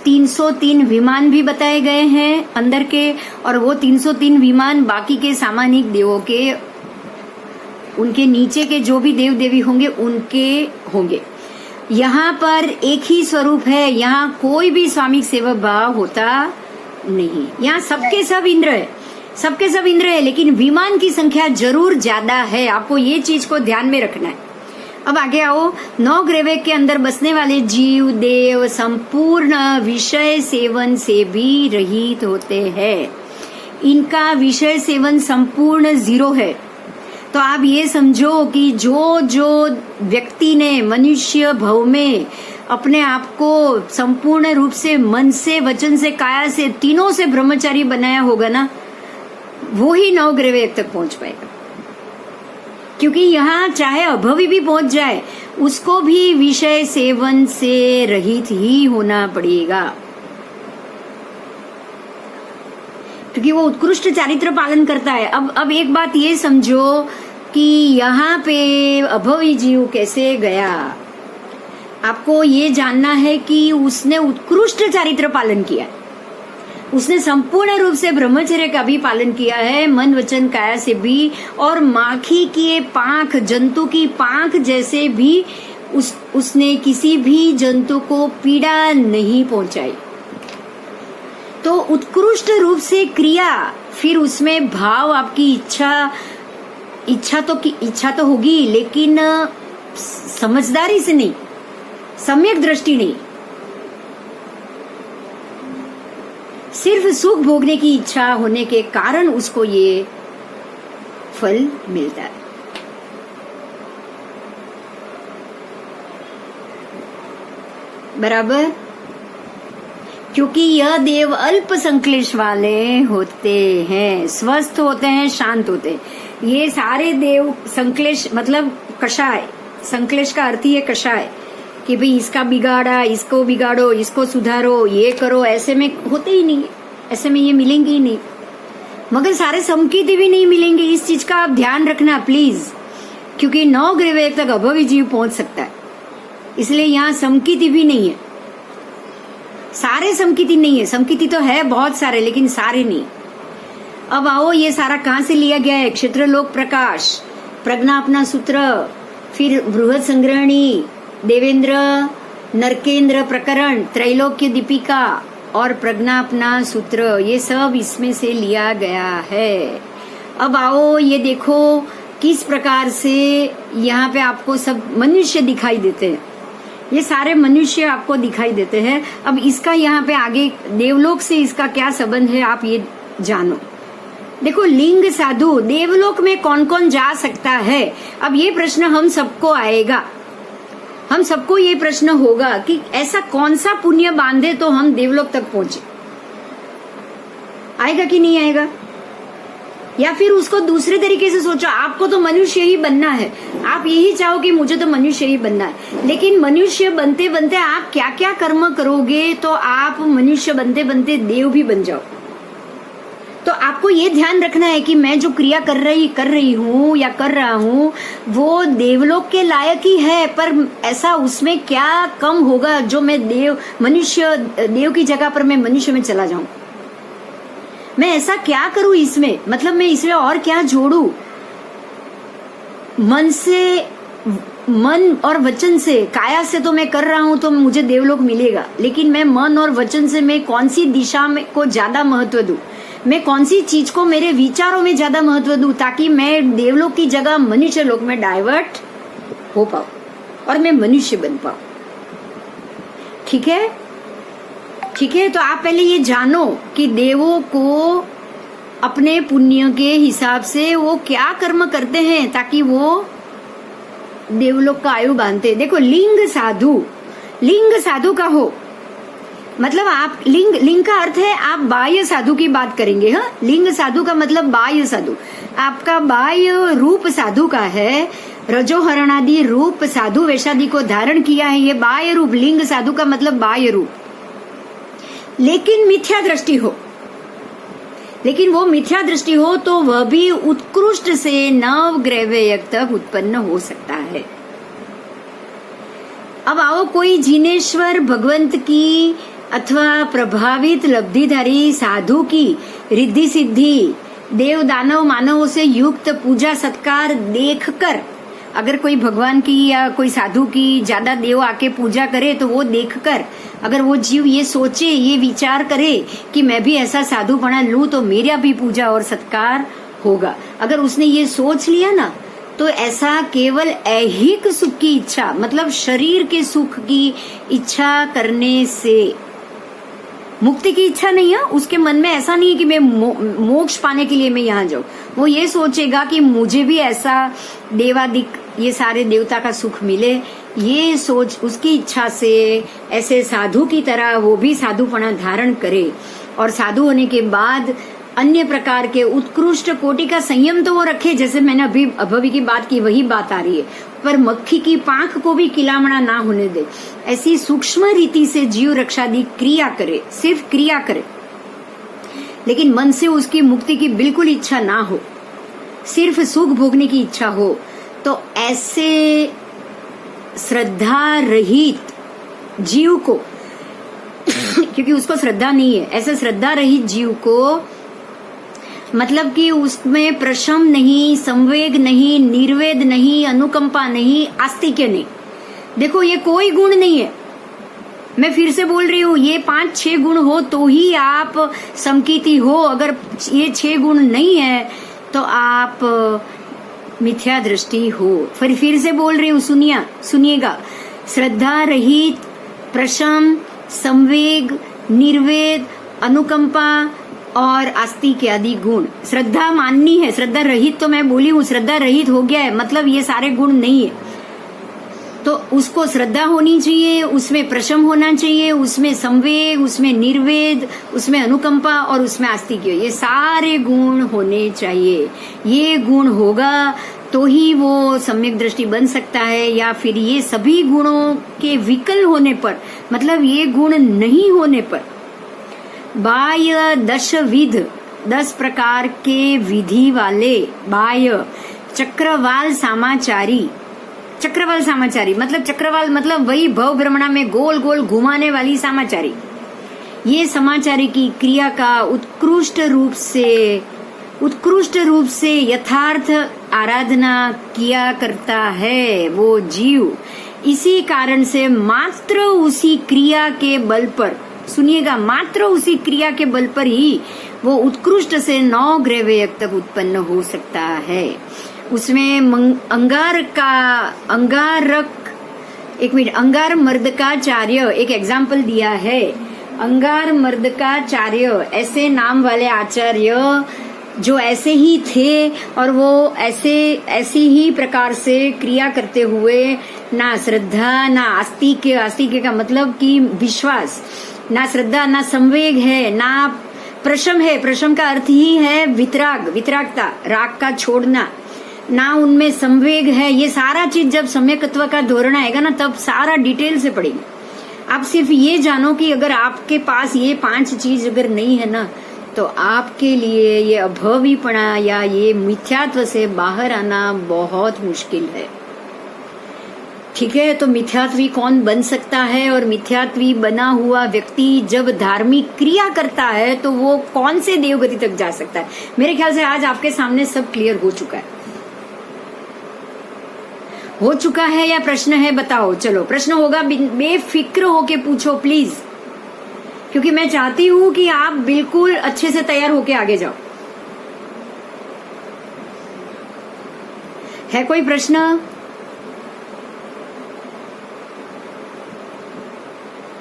303 विमान भी बताए गए हैं अंदर के, और वो 303 विमान बाकी के सामानिक देवों के, उनके नीचे के जो भी देव देवी होंगे उनके होंगे। यहाँ पर एक ही स्वरूप है, यहाँ कोई भी स्वामी सेवक भाव होता नहीं। यहाँ सबके सब इंद्र है, सबके सब इंद्र है, लेकिन विमान की संख्या जरूर ज्यादा है। आपको ये चीज को ध्यान में रखना है। अब आगे आओ। 9 ग्रह के अंदर बसने वाले जीव देव संपूर्ण विषय सेवन से भी रहित होते हैं। इनका विषय सेवन संपूर्ण 0 है। तो आप ये समझो कि जो जो व्यक्ति ने मनुष्य भव में अपने आप को संपूर्ण रूप से मन से, वचन से, काया से, तीनों से ब्रह्मचारी बनाया होगा ना, वो ही 9 ग्रह तक पहुंच पाएगा। क्योंकि यहाँ चाहे अभवी भी पहुंच जाए, उसको भी विषय सेवन से रहित ही होना पड़ेगा, क्योंकि वो उत्कृष्ट चारित्र पालन करता है। अब एक बात ये समझो कि यहाँ पे अभवी जीव कैसे गया। आपको ये जानना है कि उसने उत्कृष्ट चारित्र पालन किया, उसने संपूर्ण रूप से ब्रह्मचर्य का भी पालन किया है, मन वचन काया से भी, और माखी की पांख, जंतु की पांख जैसे भी उसने किसी भी जंतु को पीड़ा नहीं पहुंचाई। तो उत्कृष्ट रूप से क्रिया, फिर उसमें भाव, आपकी इच्छा तो होगी, लेकिन समझदारी से नहीं, सम्यक दृष्टि नहीं, सिर्फ सुख भोगने की इच्छा होने के कारण उसको ये फल मिलता है। बराबर? क्योंकि यह देव अल्प संक्लेश वाले होते हैं, स्वस्थ होते हैं, शांत होते हैं। ये सारे देव संक्लेश मतलब कषाय, संक्लेश का अर्थ ही है कषाय, कि भाई इसका बिगाड़ा, इसको बिगाड़ो, इसको सुधारो, ये करो, ऐसे में होते ही नहीं, ऐसे में ये मिलेंगे ही नहीं। मगर सारे समकीति भी नहीं मिलेंगे, इस चीज का आप ध्यान रखना प्लीज, क्योंकि 9 ग्रह तक अभवी जीव पहुंच सकता है, इसलिए यहाँ समकीति भी नहीं है। सारे समकीति नहीं है, समकीति तो है बहुत सारे, लेकिन सारे नहीं। अब आओ, ये सारा कहाँ से लिया गया है? क्षेत्रलोक प्रकाश, प्रज्ञापना सूत्र, फिर बृहद संग्रहणी, देवेंद्र नरकेंद्र प्रकरण, त्रैलोक्य दीपिका और प्रज्ञापना सूत्र, ये सब इसमें से लिया गया है। अब आओ, ये देखो किस प्रकार से यहाँ पे आपको सब मनुष्य दिखाई देते हैं, ये सारे मनुष्य आपको दिखाई देते हैं। अब इसका यहाँ पे आगे देवलोक से इसका क्या संबंध है, आप ये जानो। देखो, लिंग साधु देवलोक में कौन कौन जा सकता है? अब ये प्रश्न हम सबको आएगा, हम सबको ये प्रश्न होगा कि ऐसा कौन सा पुण्य बांधे तो हम देवलोक तक पहुंचे। आएगा कि नहीं आएगा? या फिर उसको दूसरे तरीके से सोचो, आपको तो मनुष्य ही बनना है, आप यही चाहो कि मुझे तो मनुष्य ही बनना है, लेकिन मनुष्य बनते बनते आप क्या क्या कर्म करोगे तो आप मनुष्य बनते बनते देव भी बन जाओ। तो आपको ये ध्यान रखना है कि मैं जो क्रिया कर रही हूँ या कर रहा हूँ वो देवलोक के लायक ही है, पर ऐसा उसमें क्या कम होगा जो मैं देव की जगह पर मैं मनुष्य में चला जाऊं। मैं ऐसा क्या करूं इसमें, मतलब मैं इसमें और क्या जोड़ू। मन और वचन से, काया से तो मैं कर रहा हूं तो मुझे देवलोक मिलेगा, लेकिन मैं मन और वचन से मैं कौन सी दिशा में को ज्यादा महत्व दूं, मैं कौन सी चीज को मेरे विचारों में ज्यादा महत्व दूं, ताकि मैं देवलोक की जगह मनुष्य लोक में डाइवर्ट हो पाऊं और मैं मनुष्य बन पाऊं। ठीक है, ठीक है। तो आप पहले ये जानो कि देवों को अपने पुण्य के हिसाब से वो क्या कर्म करते हैं ताकि वो देवलोक का आयु बांधते। देखो, लिंग साधु का हो, मतलब आप लिंग का अर्थ है आप बाह्य साधु की बात करेंगे। हाँ, लिंग साधु का मतलब बाह्य साधु, आपका बाह्य रूप साधु का है। रजोहरणादि रूप साधु वेशादि को धारण किया है, ये बाह्य रूप। लिंग साधु का मतलब बाह्य रूप, लेकिन मिथ्या दृष्टि हो, लेकिन वो मिथ्या दृष्टि हो तो वह भी उत्कृष्ट से 9 ग्रह तक उत्पन्न हो सकता है। अब आओ, कोई जिनेश्वर भगवंत की अथवा प्रभावित लब्धिधारी साधु की रिद्धि सिद्धि, देव दानव मानवों से युक्त पूजा सत्कार देखकर अगर कोई भगवान की या कोई साधु की ज्यादा देव आके पूजा करे तो वो देखकर अगर वो जीव ये सोचे, ये विचार करे कि मैं भी ऐसा साधुपना लूं तो मेरा भी पूजा और सत्कार होगा, अगर उसने ये सोच लिया ना, तो ऐसा केवल ऐहिक सुख की इच्छा, मतलब शरीर के सुख की इच्छा करने से, मुक्ति की इच्छा नहीं है उसके मन में, ऐसा नहीं है कि मैं मोक्ष पाने के लिए मैं यहाँ जाऊं। वो ये सोचेगा कि मुझे भी ऐसा देवादिक ये सारे देवता का सुख मिले, ये सोच उसकी इच्छा से ऐसे साधु की तरह वो भी साधुपना धारण करे, और साधु होने के बाद अन्य प्रकार के उत्कृष्ट कोटि का संयम तो वो रखे, जैसे मैंने अभी की बात की वही बात आ रही है, पर मक्खी की पांख को भी किलामणा ना होने दे, ऐसी सूक्ष्म रीति से जीव रक्षादि क्रिया करे, सिर्फ क्रिया करे, लेकिन मन से उसकी मुक्ति की बिल्कुल इच्छा ना हो, सिर्फ सुख भोगने की इच्छा हो, तो ऐसे श्रद्धा रहित जीव को क्योंकि उसको श्रद्धा नहीं है, ऐसे श्रद्धा रहित जीव को, मतलब कि उसमें प्रशम नहीं, संवेग नहीं, निर्वेद नहीं, अनुकंपा नहीं, आस्तिक्य नहीं। देखो ये कोई गुण नहीं है, मैं फिर से बोल रही हूँ, ये 5-6 गुण हो तो ही आप समकीति हो, अगर ये 6 गुण नहीं है तो आप मिथ्या दृष्टि हो। फिर से बोल रही हूँ, सुनिएगा, श्रद्धा रहित, प्रशम, संवेग, निर्वेद, अनुकंपा और आस्तिक आदि गुण, श्रद्धा माननी है, श्रद्धा रहित तो मैं बोली हूँ, श्रद्धा रहित हो गया है मतलब ये सारे गुण नहीं है, तो उसको श्रद्धा होनी चाहिए, उसमें प्रशम होना चाहिए, उसमें संवेग, उसमें निर्वेद, उसमें अनुकंपा और उसमें आस्तिक्य, ये सारे गुण होने चाहिए। ये गुण होगा तो ही वो सम्यक दृष्टि बन सकता है, या फिर ये सभी गुणों के विकल होने पर, मतलब ये गुण नहीं होने पर, बाह्य 10 प्रकार के विधि वाले बाह्य चक्रवाल समाचारी मतलब चक्रवाल मतलब वही भव भ्रमणा में गोल गोल घुमाने वाली समाचारी, ये समाचारी की क्रिया का उत्कृष्ट रूप से यथार्थ आराधना किया करता है वो जीव। इसी कारण से मात्र उसी क्रिया के बल पर, सुनिएगा, मात्र उसी क्रिया के बल पर ही वो उत्कृष्ट से 9 ग्रहवेयक तक उत्पन्न हो सकता है। उसमें अंगार मर्दकाचार्य एक एग्जाम्पल दिया है। अंगार मर्दकाचार्य ऐसे नाम वाले आचार्य जो ऐसे ही थे, और वो ऐसी ही प्रकार से क्रिया करते हुए ना श्रद्धा ना आस्तिक्य का मतलब कि विश्वास, ना श्रद्धा ना संवेग है, ना प्रशम है, प्रशम का अर्थ ही है वितरागता, राग का छोड़ना, ना उनमें संवेग है। ये सारा चीज जब सम्यकत्व का धोरण आएगा ना, तब सारा डिटेल से पढ़ेंगे। आप सिर्फ ये जानो कि अगर आपके पास ये 5 चीज अगर नहीं है ना, तो आपके लिए ये अभवीपणा या ये मिथ्यात्व से बाहर आना बहुत मुश्किल है। ठीक है, तो मिथ्यात्वी कौन बन सकता है, और मिथ्यात्वी बना हुआ व्यक्ति जब धार्मिक क्रिया करता है तो वो कौन से देवगति तक जा सकता है। मेरे ख्याल से आज आपके सामने सब क्लियर हो चुका है या प्रश्न है, बताओ। चलो, प्रश्न होगा बेफिक्र होके पूछो प्लीज, क्योंकि मैं चाहती हूँ कि आप बिल्कुल अच्छे से तैयार होके आगे जाओ। है कोई प्रश्न?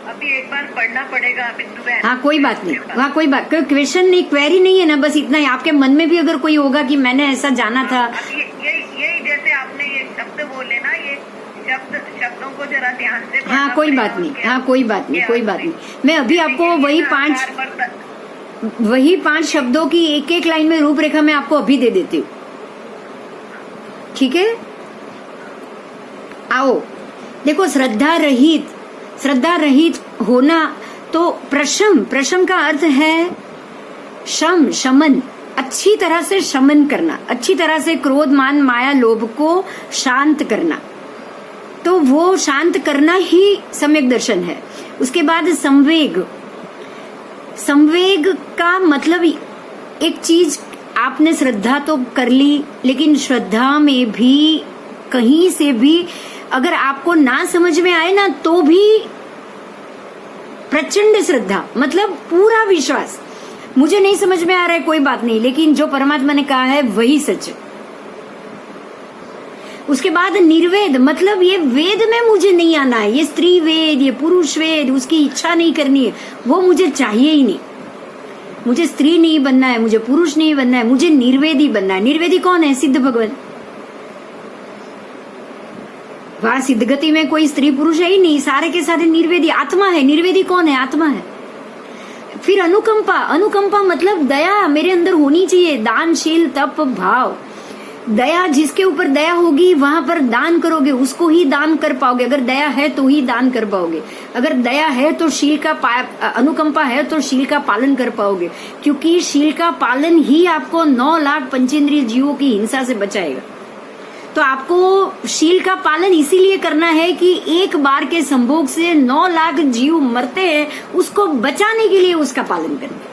अभी एक बार पढ़ना पड़ेगा बिंदु बहन। हाँ, कोई बात नहीं, वहाँ कोई क्वेश्चन नहीं, क्वेरी नहीं है ना, बस इतना ही। आपके मन में भी अगर कोई होगा कि मैंने ऐसा जाना था, यही जैसे आपने ये शब्द बोले ना, ये शब्दों को जरा ध्यान से। हाँ, कोई बात नहीं, हाँ, कोई बात नहीं। मैं अभी आपको वही 5 शब्दों की एक लाइन में रूपरेखा मैं आपको अभी दे देती हूँ। ठीक है, आओ देखो, श्रद्धा रहित होना, तो प्रशम का अर्थ है शमन, अच्छी तरह से शमन करना, अच्छी तरह से क्रोध मान माया लोभ को शांत करना, तो वो शांत करना ही सम्यक दर्शन है। उसके बाद संवेग का मतलब एक चीज, आपने श्रद्धा तो कर ली, लेकिन श्रद्धा में भी कहीं से भी अगर आपको ना समझ में आए ना तो भी प्रचंड श्रद्धा, मतलब पूरा विश्वास। मुझे नहीं समझ में आ रहा है कोई बात नहीं, लेकिन जो परमात्मा ने कहा है वही सच है। उसके बाद निर्वेद, मतलब ये वेद में मुझे नहीं आना है, ये स्त्री वेद, ये पुरुष वेद, उसकी इच्छा नहीं करनी है, वो मुझे चाहिए ही नहीं। मुझे स्त्री नहीं बनना है, मुझे पुरुष नहीं बनना है, मुझे निर्वेदी बनना है। निर्वेदी कौन है? सिद्ध भगवान। वहां सिद्धगति में कोई स्त्री पुरुष है ही नहीं, सारे के सारे निर्वेदी आत्मा है। निर्वेदी कौन है? आत्मा है। फिर अनुकंपा, अनुकंपा मतलब दया मेरे अंदर होनी चाहिए, दानशील तप भाव। दया, जिसके ऊपर दया होगी वहां पर दान करोगे, उसको ही दान कर पाओगे। अगर दया है तो ही दान कर पाओगे। अगर दया है तो शील का अनुकंपा है तो शील का पालन कर पाओगे, क्योंकि शील का पालन ही आपको 9 लाख पंचेंद्रिय जीवों की हिंसा से बचाएगा। तो आपको शील का पालन इसीलिए करना है कि एक बार के संभोग से 9 लाख जीव मरते हैं, उसको बचाने के लिए उसका पालन करना है।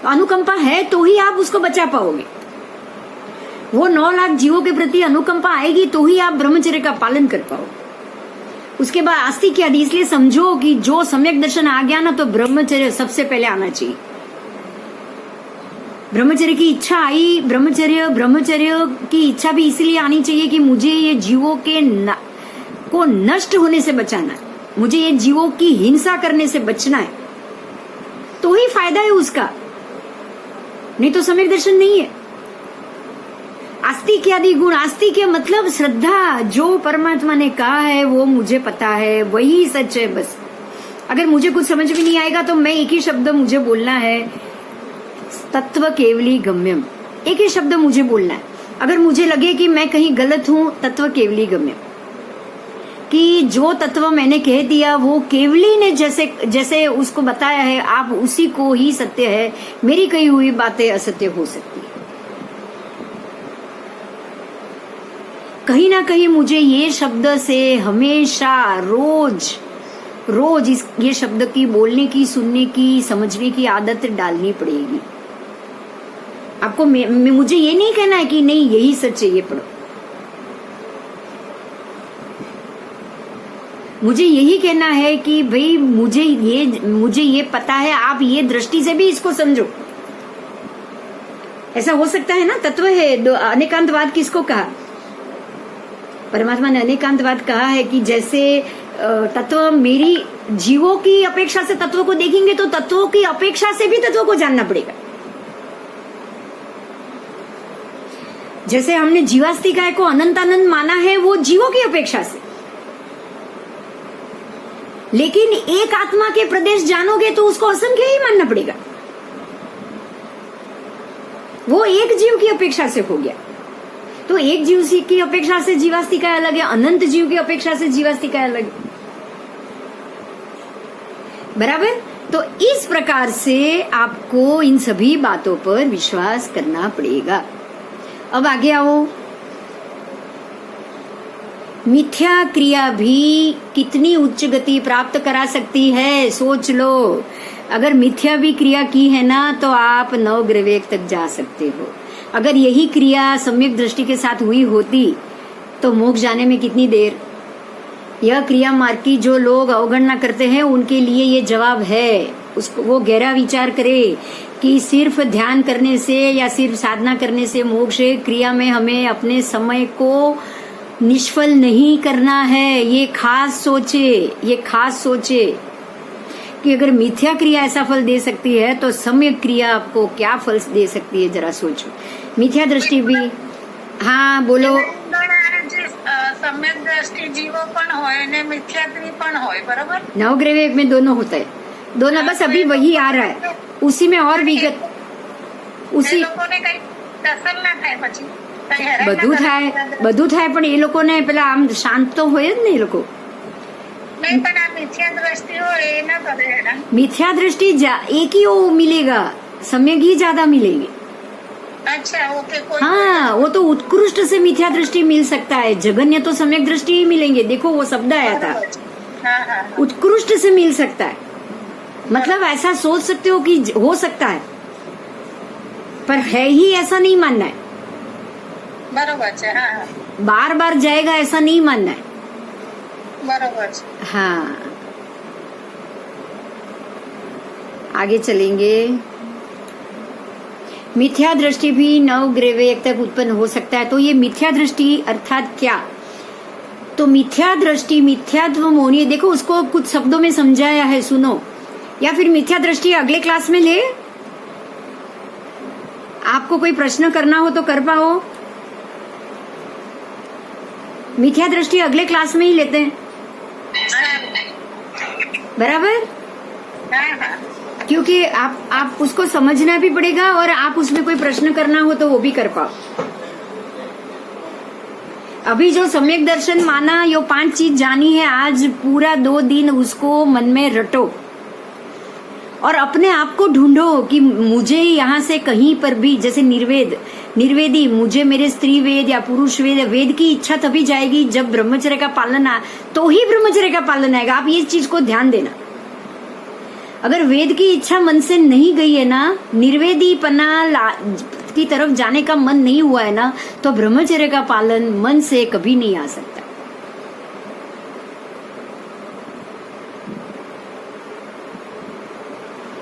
तो अनुकंपा है तो ही आप उसको बचा पाओगे। वो 9 लाख जीवों के प्रति अनुकंपा आएगी तो ही आप ब्रह्मचर्य का पालन कर पाओगे। उसके बाद आस्तिक आदि, इसलिए समझो कि जो सम्यक दर्शन आ गया ना तो ब्रह्मचर्य सबसे पहले आना चाहिए। ब्रह्मचर्य की इच्छा आई, ब्रह्मचर्य की इच्छा भी इसलिए आनी चाहिए कि मुझे ये जीवों के को नष्ट होने से बचाना है, मुझे ये जीवों की हिंसा करने से बचना है, तो ही फायदा है उसका, नहीं तो सम्यक दर्शन नहीं है। आस्तिक आदि गुण, आस्तिक मतलब श्रद्धा, जो परमात्मा ने कहा है वो मुझे पता है, वही सच है बस। अगर मुझे कुछ समझ में नहीं आएगा तो मैं एक ही शब्द मुझे बोलना है, तत्व केवली गम्यम, एक ही शब्द मुझे बोलना है। अगर मुझे लगे कि मैं कहीं गलत हूं, तत्व केवली गम्यम, कि जो तत्व मैंने कह दिया वो केवली ने जैसे जैसे उसको बताया है, आप उसी को ही सत्य है, मेरी कही हुई बातें असत्य हो सकती है। कहीं ना कहीं मुझे ये शब्द से हमेशा रोज ये शब्द की बोलने की, सुनने की, समझने की आदत डालनी पड़ेगी आपको। मुझे ये नहीं कहना है कि नहीं यही सच है, ये पढ़ो। मुझे यही कहना है कि भाई मुझे ये पता है, आप ये दृष्टि से भी इसको समझो। ऐसा हो सकता है ना, तत्व है। अनेकांतवाद किसको कहा? परमात्मा ने अनेकांतवाद कहा है कि जैसे तत्व मेरी जीवों की अपेक्षा से तत्व को देखेंगे तो तत्वों की अपेक्षा से भी तत्व को जानना पड़ेगा। जैसे हमने जीवास्तिकाय को अनंतानंद माना है वो जीवों की अपेक्षा से, लेकिन एक आत्मा के प्रदेश जानोगे तो उसको असंख्य ही मानना पड़ेगा। वो एक जीव की अपेक्षा से हो गया, तो एक जीव की अपेक्षा से जीवास्तिकाय अलग है, अनंत जीव की अपेक्षा से जीवास्तिकाय अलग है, बराबर। तो इस प्रकार से आपको इन सभी बातों पर विश्वास करना पड़ेगा। अब आगे आओ, मिथ्या क्रिया भी कितनी उच्च गति प्राप्त करा सकती है, सोच लो। अगर मिथ्या भी क्रिया की है ना तो आप नवग्रह तक जा सकते हो। अगर यही क्रिया सम्यक दृष्टि के साथ हुई होती तो मोक्ष जाने में कितनी देर। यह क्रिया मार्ग की जो लोग अवगणना करते हैं उनके लिए ये जवाब है। उसको वो गहरा विचार करे कि सिर्फ ध्यान करने से या सिर्फ साधना करने से मोक्ष, क्रिया में हमें अपने समय को निष्फल नहीं करना है। ये खास सोचे कि अगर मिथ्या क्रिया ऐसा फल दे सकती है तो सम्यक क्रिया आपको क्या फल दे सकती है, जरा सोचो। मिथ्या दृष्टि भी, हाँ बोलो। सम्यक दृष्टि जीवो पण होय ने मिथ्यात्वी पण होय, बरोबर। नवग्रह में दोनों होता है, दोनों। बस अभी वही आ रहा है, उसी में और विगत उसी બધું થાય પણ એ લોકોને પેલા આમ શાંત તો હોય જ ને એ લોકો। नहीं, पर आप मिथ्या दृष्टि हो ये ना करे है ना। मिथ्या दृष्टि एक ही वो मिलेगा, सम्यक ही ज्यादा मिलेगी। अच्छा, ओके, कोई हाँ, वो तो उत्कृष्ट से मिथ्या दृष्टि मिल सकता है, जगन्य तो सम्यक दृष्टि ही मिलेंगे। देखो वो शब्द आया था, हाँ। उत्कृष्ट से मिल सकता है, मतलब ऐसा सोच सकते हो कि हो सकता है, पर है ही ऐसा नहीं मानना है। બરોબર છે. હા હા बार बार जाएगा ऐसा नहीं मानना है. બરોબર છે. हाँ, आगे चलेंगे. मिथ्या दृष्टि भी नवग्रह वेग तक उत्पन्न हो सकता है. तो ये मिथ्या दृष्टि अर्थात क्या? तो मिथ्या दृष्टि, मिथ्यात्व होनी है. देखो उसको कुछ शब्दों में समझाया है, सुनो. या फिर मिथ्या दृष्टि अगले क्लास में ले. आपको कोई प्रश्न करना हो तो कर पाओ. मिथ्या दृष्टि अगले क्लास में ही लेते हैं, बराबर? હા હા क्योंकि आप उसको समझना भी पड़ेगा और आप उसमें कोई प्रश्न करना हो तो वो भी कर पाओ. अभी जो सम्यक दर्शन माना, यो 5 चीज जानी है, आज पूरा 2 दिन उसको मन में रटो और अपने आप को ढूंढो कि मुझे यहाँ से कहीं पर भी, जैसे निर्वेदी, मुझे मेरे स्त्री वेद या पुरुष वेद की इच्छा तभी जाएगी जब ब्रह्मचर्य का पालन तो ही ब्रह्मचर्य का पालन आएगा. आप ये चीज को ध्यान देना. अगर वेद की इच्छा मन से नहीं गई है ना, निर्वेदीपना की तरफ जाने का मन नहीं हुआ है ना, तो ब्रह्मचर्य का पालन मन से कभी नहीं आ सकता.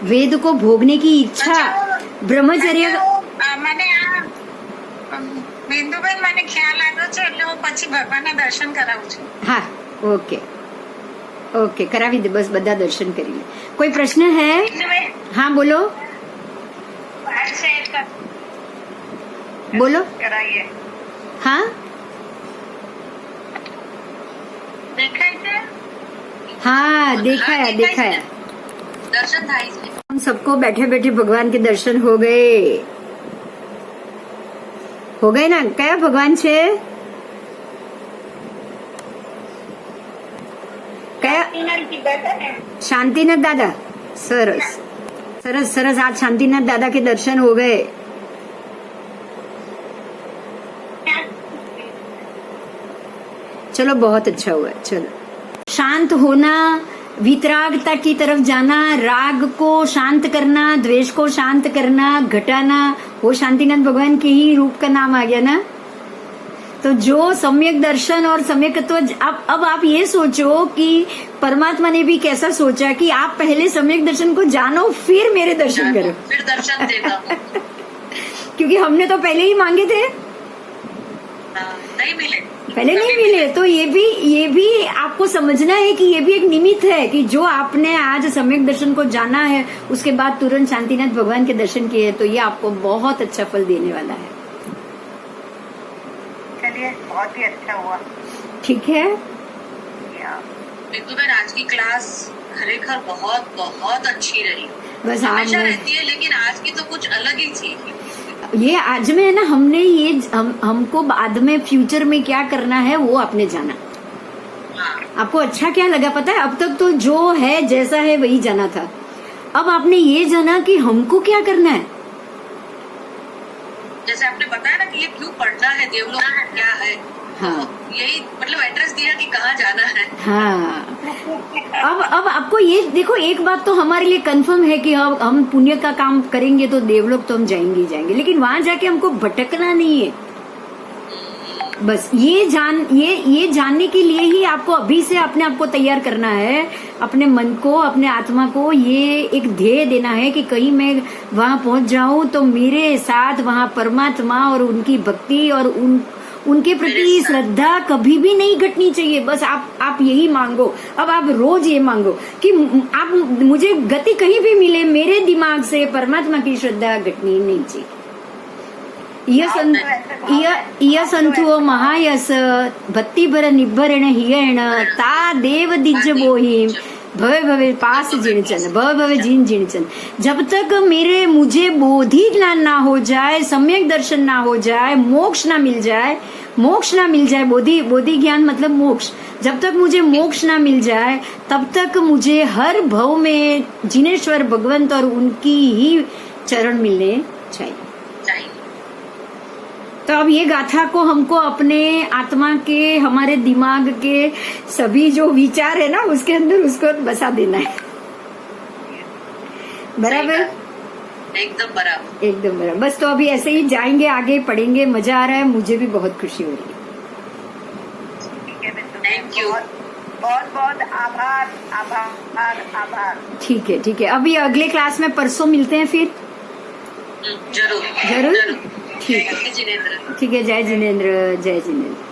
वेद को भोगने की इच्छा ब्रह्मचर्य. મને આ બિંદુબેન મને ખ્યાલ આવ્યો છે એટલે હું પછી ભગવાનના દર્શન કરાવું છું. हाँ, ओके ओके, करावी दे. बस બધા દર્શન કરી લે. કોઈ પ્રશ્ન है? બિંદુબેન हाँ बोलो વાત શેર કર बोलो. કરાઈએ. हाँ દેખાય છે? हाँ, देखाया देखाया. દર્શન થાય છે. हम सबको बैठे बैठे भगवान के दर्शन हो गए ना. कया भगवान छे? कया? शांतिनाथ दादा. सरस सरस सरस. आज शांतिनाथ दादा के दर्शन हो गए. चलो बहुत अच्छा हुआ. चलो, शांत होना, वितरागता की तरफ जाना, राग को शांत करना, द्वेष को शांत करना, घटाना, वो शांतिनाथ भगवान के ही रूप का नाम आ गया ना. तो जो सम्यक दर्शन और सम्यकत्व, अब आप ये सोचो कि परमात्मा ने भी कैसा सोचा कि आप पहले सम्यक दर्शन को जानो फिर मेरे दर्शन करो, फिर दर्शन देगा. क्योंकि हमने तो पहले ही मांगे थे, नहीं मिले. पहले नहीं मिले. तो ये भी आपको समझना है कि ये भी एक निमित्त है कि जो आपने आज सम्यक दर्शन को जाना है, उसके बाद तुरंत शांतिनाथ भगवान के दर्शन किए, तो ये आपको बहुत अच्छा फल देने वाला है. चलिए, बहुत ही अच्छा हुआ. ठीक है. बिंदुबेन, आज की क्लास खरेखर बहुत बहुत अच्छी रही. बस हमेशा आज रहती है, लेकिन आज की तो कुछ अलग ही थी. ये आज में है ना, हमने ये हमको बाद में फ्यूचर में क्या करना है वो आपने जाना. हाँ. आपको अच्छा क्या लगा पता है? अब तक तो जो है जैसा है वही जाना था. अब आपने ये जाना कि हमको क्या करना है. जैसे आपने बताया ना कि ये क्यों पढ़ना है, देवलोक क्या है. हाँ. तो यही मतलब एड्रेस दिया कि कहाँ जाना है. हाँ. अब आपको ये देखो, एक बात तो हमारे लिए कंफर्म है कि हम पुण्य का काम करेंगे तो देवलोक तो हम जाएंगे ही जाएंगे, लेकिन वहां जाके हमको भटकना नहीं है. बस ये जानने के लिए ही आपको अभी से अपने आप को तैयार करना है, अपने मन को, अपने आत्मा को ये एक ध्येय देना है कि कहीं मैं वहां पहुंच जाऊं तो मेरे साथ वहां परमात्मा और उनकी भक्ति और उनके प्रति श्रद्धा कभी भी नहीं घटनी चाहिए. बस आप यही मांगो. अब आप रोज ये मांगो कि आप मुझे गति कहीं भी मिले, मेरे दिमाग से परमात्मा की श्रद्धा घटनी नहीं चाहिए. इय संतुओ महायस भक्ति भर निभरण हियण ता देव दिज बोहिम भवे भवे पास जिणचन भवे भवे जिणचन. जब तक मुझे बोधि ज्ञान ना हो जाए, सम्यक दर्शन ना हो जाए, मोक्ष ना मिल जाए, बोधि ज्ञान मतलब मोक्ष, जब तक मुझे मोक्ष ना मिल जाए तब तक मुझे हर भव में जिनेश्वर भगवंत और उनकी ही चरण मिलने चाहिए. तो अब ये गाथा को हमको अपने आत्मा के, हमारे दिमाग के सभी जो विचार है ना उसके अंदर उसको बसा देना है. बराबर. एकदम बराबर। एकदम बराबर। बस तो अभी ऐसे ही जाएंगे, आगे पढ़ेंगे, मजा आ रहा है, मुझे भी बहुत खुशी हो रही है। ठीक है बिंदु, Thank you. बहुत बहुत आभार आभार आभार। ठीक है, ठीक है। अभी अगले क्लास में परसों मिलते हैं फिर। जरूर जरूर? ठीक है, जिनेंद्र। ठीक है। जय जिनेंद्र, जय जिनेंद्र।